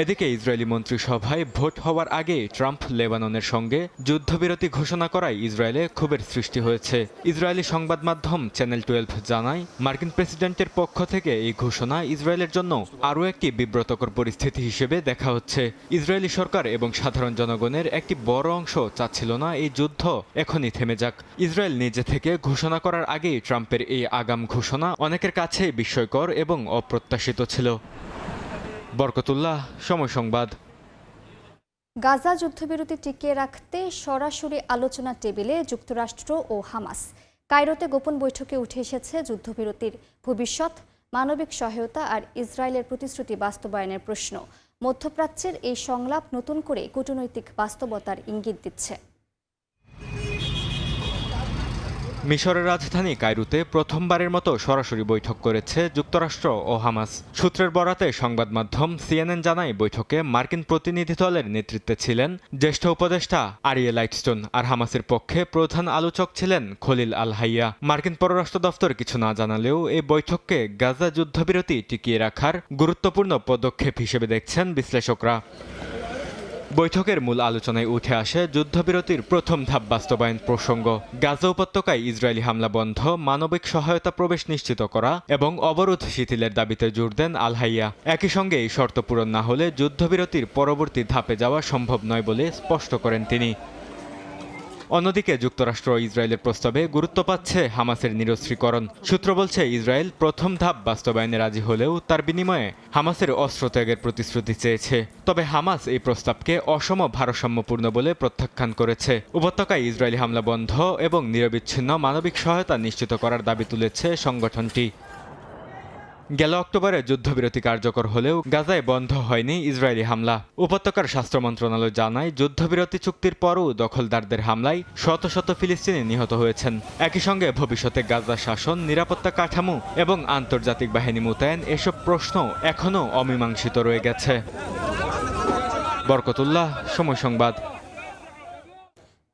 এদিকে ইসরায়েলি মন্ত্রিসভায় ভোট হওয়ার আগে ট্রাম্প লেবাননের সঙ্গে যুদ্ধবিরতি ঘোষণা করায় ইসরায়েলে ক্ষোভের সৃষ্টি হয়েছে। ইসরায়েলি সংবাদ মাধ্যম চ্যানেল 12 জানায় মার্কিন প্রেসিডেন্টের পক্ষ থেকে এই ঘোষণা ইসরায়েলের জন্য আরও একটি বিব্রতকর পরিস্থিতি হিসেবে দেখা হচ্ছে। ইসরায়েলি সরকার এবং সাধারণ জনগণের একটি বড় অংশ চাচ্ছিল না এই যুদ্ধ এখনই থেমে যাক। ইসরায়েল নিজে থেকে ঘোষণা করার আগেই ট্রাম্পের এই আগাম ঘোষণা অনেকের কাছে বিস্ময়কর এবং অপ্রত্যাশিত ছিল। বরকতুল্লাহ, সময় সংবাদ। গাজা যুদ্ধবিরতি টিকিয়ে রাখতে সরাসরি আলোচনা টেবিলে যুক্তরাষ্ট্র ও হামাস। কায়রোতে গোপন বৈঠকে উঠে এসেছে যুদ্ধবিরতির ভবিষ্যৎ, মানবিক সহায়তা আর ইসরায়েলের প্রতিশ্রুতি বাস্তবায়নের প্রশ্ন। মধ্যপ্রাচ্যের এই সংলাপ নতুন করে কূটনৈতিক বাস্তবতার ইঙ্গিত দিচ্ছে। মিশরের রাজধানী কায়রোতে প্রথমবারের মতো সরাসরি বৈঠক করেছে যুক্তরাষ্ট্র ও হামাস। সূত্রের বরাতে সংবাদ মাধ্যম সিএনএন জানায় বৈঠকে মার্কিন প্রতিনিধি দলের নেতৃত্বে ছিলেন জ্যেষ্ঠ উপদেষ্টা আরিয়েল লাইটস্টোন, আর হামাসের পক্ষে প্রধান আলোচক ছিলেন খলিল আল হাইয়া। মার্কিন পররাষ্ট্র দফতর কিছু না জানালেও এই বৈঠককে গাজা যুদ্ধবিরতি টিকিয়ে রাখার গুরুত্বপূর্ণ পদক্ষেপ হিসেবে দেখছেন বিশ্লেষকরা। বৈঠকের মূল আলোচনায় উঠে আসে যুদ্ধবিরতির প্রথম ধাপ বাস্তবায়ন প্রসঙ্গ। গাজা উপত্যকায় ইসরায়েলি হামলা বন্ধ, মানবিক সহায়তা প্রবেশ নিশ্চিত করা এবং অবরোধ শিথিলের দাবিতে জোর দেন আল হাইয়া। একই সঙ্গে এই শর্ত পূরণ না হলে যুদ্ধবিরতির পরবর্তী ধাপে যাওয়া সম্ভব নয় বলে স্পষ্ট করেন তিনি। অন্যদিকে যুক্তরাষ্ট্র ও ইসরায়েলের প্রস্তাবে গুরুত্ব পাচ্ছে হামাসের নিরস্ত্রীকরণ। সূত্র বলছে ইসরায়েল প্রথম ধাপ বাস্তবায়নে রাজি হলেও তার বিনিময়ে হামাসের অস্ত্র ত্যাগের প্রতিশ্রুতি চেয়েছে। তবে হামাস এই প্রস্তাবকে অসম ভারসাম্যপূর্ণ বলে প্রত্যাখ্যান করেছে। উপত্যকায় ইসরায়েলি হামলা বন্ধ এবং নিরবিচ্ছিন্ন মানবিক সহায়তা নিশ্চিত করার দাবি তুলেছে সংগঠনটি। গেল অক্টোবরে যুদ্ধবিরতি কার্যকর হলেও গাজায় বন্ধ হয়নি ইসরায়েলি হামলা। উপত্যকার স্বাস্থ্য মন্ত্রণালয় জানায় যুদ্ধবিরতি চুক্তির পরও দখলদারদের হামলায় শত শত ফিলিস্তিনি নিহত হয়েছেন। একই সঙ্গে ভবিষ্যতে গাজা শাসন, নিরাপত্তা কাঠামো এবং আন্তর্জাতিক বাহিনী মোতায়েন এসব প্রশ্ন এখনও অমীমাংসিত রয়ে গেছে। বরকতুল্লাহ, সময় সংবাদ।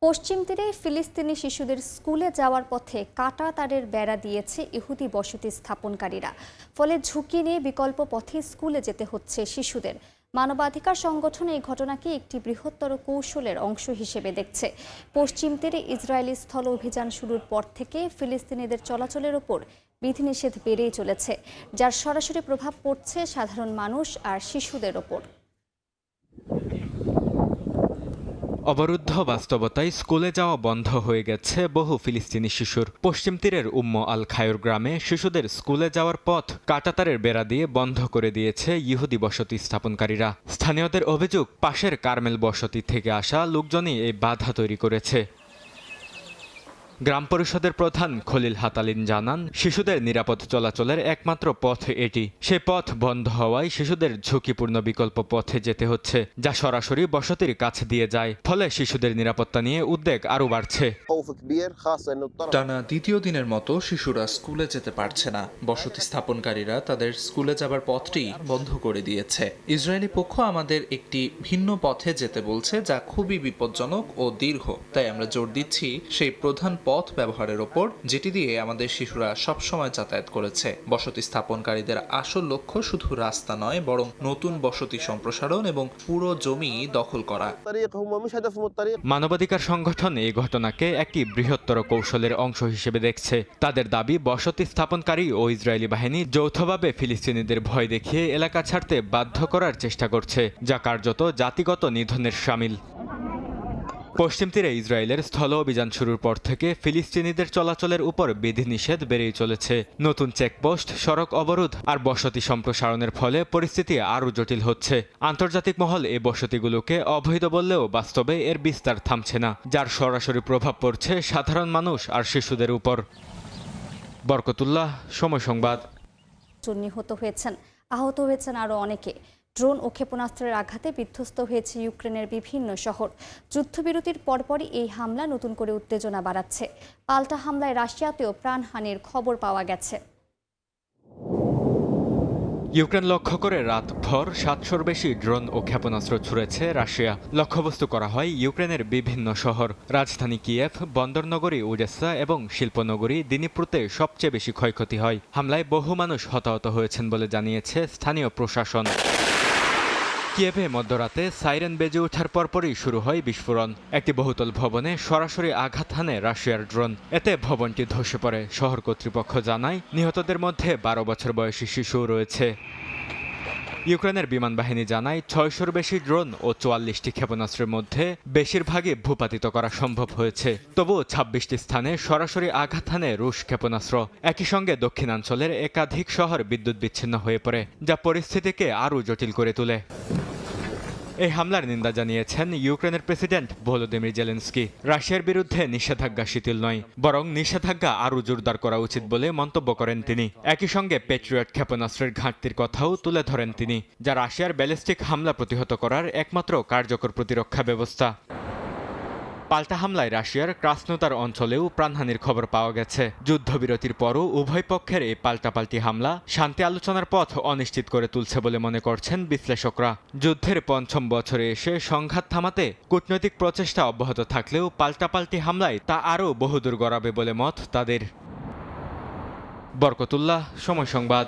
পশ্চিম তীরে ফিলিস্তিনি শিশুদের স্কুলে যাওয়ার পথে কাঁটা তারের বেড়া দিয়েছে ইহুদি বসতি স্থাপনকারীরা। ফলে ঝুঁকি নিয়ে বিকল্প পথে স্কুলে যেতে হচ্ছে শিশুদের। মানবাধিকার সংগঠন এই ঘটনাকে একটি বৃহত্তর কৌশলের অংশ হিসেবে দেখছে। পশ্চিম তীরে ইসরায়েলি স্থল অভিযান শুরুর পর থেকে ফিলিস্তিনিদের চলাচলের ওপর বিধিনিষেধ বেড়েই চলেছে, যার সরাসরি প্রভাব পড়ছে সাধারণ মানুষ আর শিশুদের ওপর। অবরুদ্ধ বাস্তবতায় স্কুলে যাওয়া বন্ধ হয়ে গেছে বহু ফিলিস্তিনি শিশুর। পশ্চিম তীরের উম্ম আল খায়র গ্রামে শিশুদের স্কুলে যাওয়ার পথ কাঁটাতারের বেড়া দিয়ে বন্ধ করে দিয়েছে ইহুদি বসতি স্থাপনকারীরা। স্থানীয়দের অভিযোগ, পাশের কার্মেল বসতি থেকে আসা লোকজনই এই বাধা তৈরি করেছে। গ্রাম পরিষদের প্রধান খলিল হাতালিন জানান, শিশুদের নিরাপদ চলাচলের একমাত্র পথ এটি। সে পথ বন্ধ হওয়ায় শিশুদের ঝুঁকিপূর্ণ বিকল্প পথে যেতে হচ্ছে, যা সরাসরি বসতির কাছে দিয়ে যায়। ফলে শিশুদের নিরাপত্তা নিয়ে উদ্বেগ আরও বাড়ছে। টানা দ্বিতীয় দিনের মতো শিশুরা স্কুলে যেতে পারছে না। বসতি স্থাপনকারীরা তাদের স্কুলে যাবার পথটি বন্ধ করে দিয়েছে। ইসরায়েলি পক্ষ আমাদের একটি ভিন্ন পথে যেতে বলছে, যা খুবই বিপজ্জনক ও দীর্ঘ। তাই আমরা জোর দিচ্ছি সেই প্রধান পথ ব্যবহারের ওপর, যেটি দিয়ে আমাদের শিশুরা সবসময় যাতায়াত করেছে। বসতি স্থাপনকারীদের আসল লক্ষ্য শুধু রাস্তা নয়, বরং নতুন বসতি সম্প্রসারণ এবং পুরো জমি দখল করা। মানবাধিকার সংগঠন এই ঘটনাকে একটি বৃহত্তর কৌশলের অংশ হিসেবে দেখছে। তাদের দাবি, বসতি স্থাপনকারী ও ইসরায়েলি বাহিনী যৌথভাবে ফিলিস্তিনিদের ভয় দেখিয়ে এলাকা ছাড়তে বাধ্য করার চেষ্টা করছে, যা কার্যত জাতিগত নিধনের শামিল। পশ্চিম তীরে ইসরায়েলের স্থল অভিযান শুরুর পর থেকে ফিলিস্তিনিদের চলাচলের উপর বিধিনিষেধ বেড়েই চলেছে। নতুন চেকপোস্ট, সড়ক অবরোধ আর বসতি সম্প্রসারণের ফলে পরিস্থিতি আরও জটিল হচ্ছে। আন্তর্জাতিক মহল এই বসতিগুলোকে অবৈধ বললেও বাস্তবে এর বিস্তার থামছে না, যার সরাসরি প্রভাব পড়ছে সাধারণ মানুষ আর শিশুদের উপর। বরকতুল্লাহ, সময় সংবাদ। নিহত হয়েছেন, আহত হয়েছেন আরও অনেকে। ড্রোন ও ক্ষেপণাস্ত্রের আঘাতে বিধ্বস্ত হয়েছে ইউক্রেনের বিভিন্ন শহর। যুদ্ধবিরতির পরপরই এই হামলা নতুন করে উত্তেজনা বাড়াচ্ছে। পাল্টা হামলায় রাশিয়াতেও প্রাণহানির খবর পাওয়া গেছে। ইউক্রেন লক্ষ্য করে রাতভর 700-র বেশি ড্রোন ও ক্ষেপণাস্ত্র ছুড়েছে রাশিয়া। লক্ষ্যবস্তু করা হয় ইউক্রেনের বিভিন্ন শহর। রাজধানী কিয়েভ, বন্দরনগরী ওডেসা এবং শিল্পনগরী দিনিপ্রুতে সবচেয়ে বেশি ক্ষয়ক্ষতি হয়। হামলায় বহু মানুষ হতাহত হয়েছেন বলে জানিয়েছে স্থানীয় প্রশাসন। কিয়েভে মধ্যরাতে সাইরেন বেজে ওঠার পরপরই শুরু হয় বিস্ফোরণ। একটি বহুতল ভবনে সরাসরি আঘাত হানে রাশিয়ার ড্রোন। এতে ভবনটি ধসে পড়ে। শহর কর্তৃপক্ষ জানায়, নিহতদের মধ্যে 12 বছর বয়সী শিশুও রয়েছে। ইউক্রেনের বিমান বাহিনী জানায়, 600-র বেশি ড্রোন ও 44টি ক্ষেপণাস্ত্রের মধ্যে বেশিরভাগই ভূপাতিত করা সম্ভব হয়েছে। তবুও 26টি স্থানে সরাসরি আঘাত হানে রুশ ক্ষেপণাস্ত্র। একই সঙ্গে দক্ষিণাঞ্চলের একাধিক শহর বিদ্যুৎ বিচ্ছিন্ন হয়ে পড়ে, যা পরিস্থিতিকে আরও জটিল করে তোলে। এই হামলার নিন্দা জানিয়েছেন ইউক্রেনের প্রেসিডেন্ট ভলোদিমির জেলেনস্কি। রাশিয়ার বিরুদ্ধে নিষেধাজ্ঞা শিথিল নয়, বরং নিষেধাজ্ঞা আরও জোরদার করা উচিত বলে মন্তব্য করেন তিনি। একই সঙ্গে প্যাট্রিয়ট ক্ষেপণাস্ত্রের ঘাটতির কথাও তুলে ধরেন তিনি, যা রাশিয়ার ব্যালিস্টিক হামলা প্রতিহত করার একমাত্র কার্যকর প্রতিরক্ষা ব্যবস্থা। পাল্টা হামলায় রাশিয়ার ক্রাসনোদার অঞ্চলেও প্রাণহানির খবর পাওয়া গেছে। যুদ্ধবিরতির পরও উভয় পক্ষের এই পাল্টাপাল্টি হামলা শান্তি আলোচনার পথ অনিশ্চিত করে তুলছে বলে মনে করছেন বিশ্লেষকরা। যুদ্ধের 5ম বছরে এসে সংঘাত থামাতে কূটনৈতিক প্রচেষ্টা অব্যাহত থাকলেও পাল্টাপাল্টি হামলায় তা আরও বহুদূর গড়াবে বলে মত তাদের। বরকতুল্লাহ, সময় সংবাদ।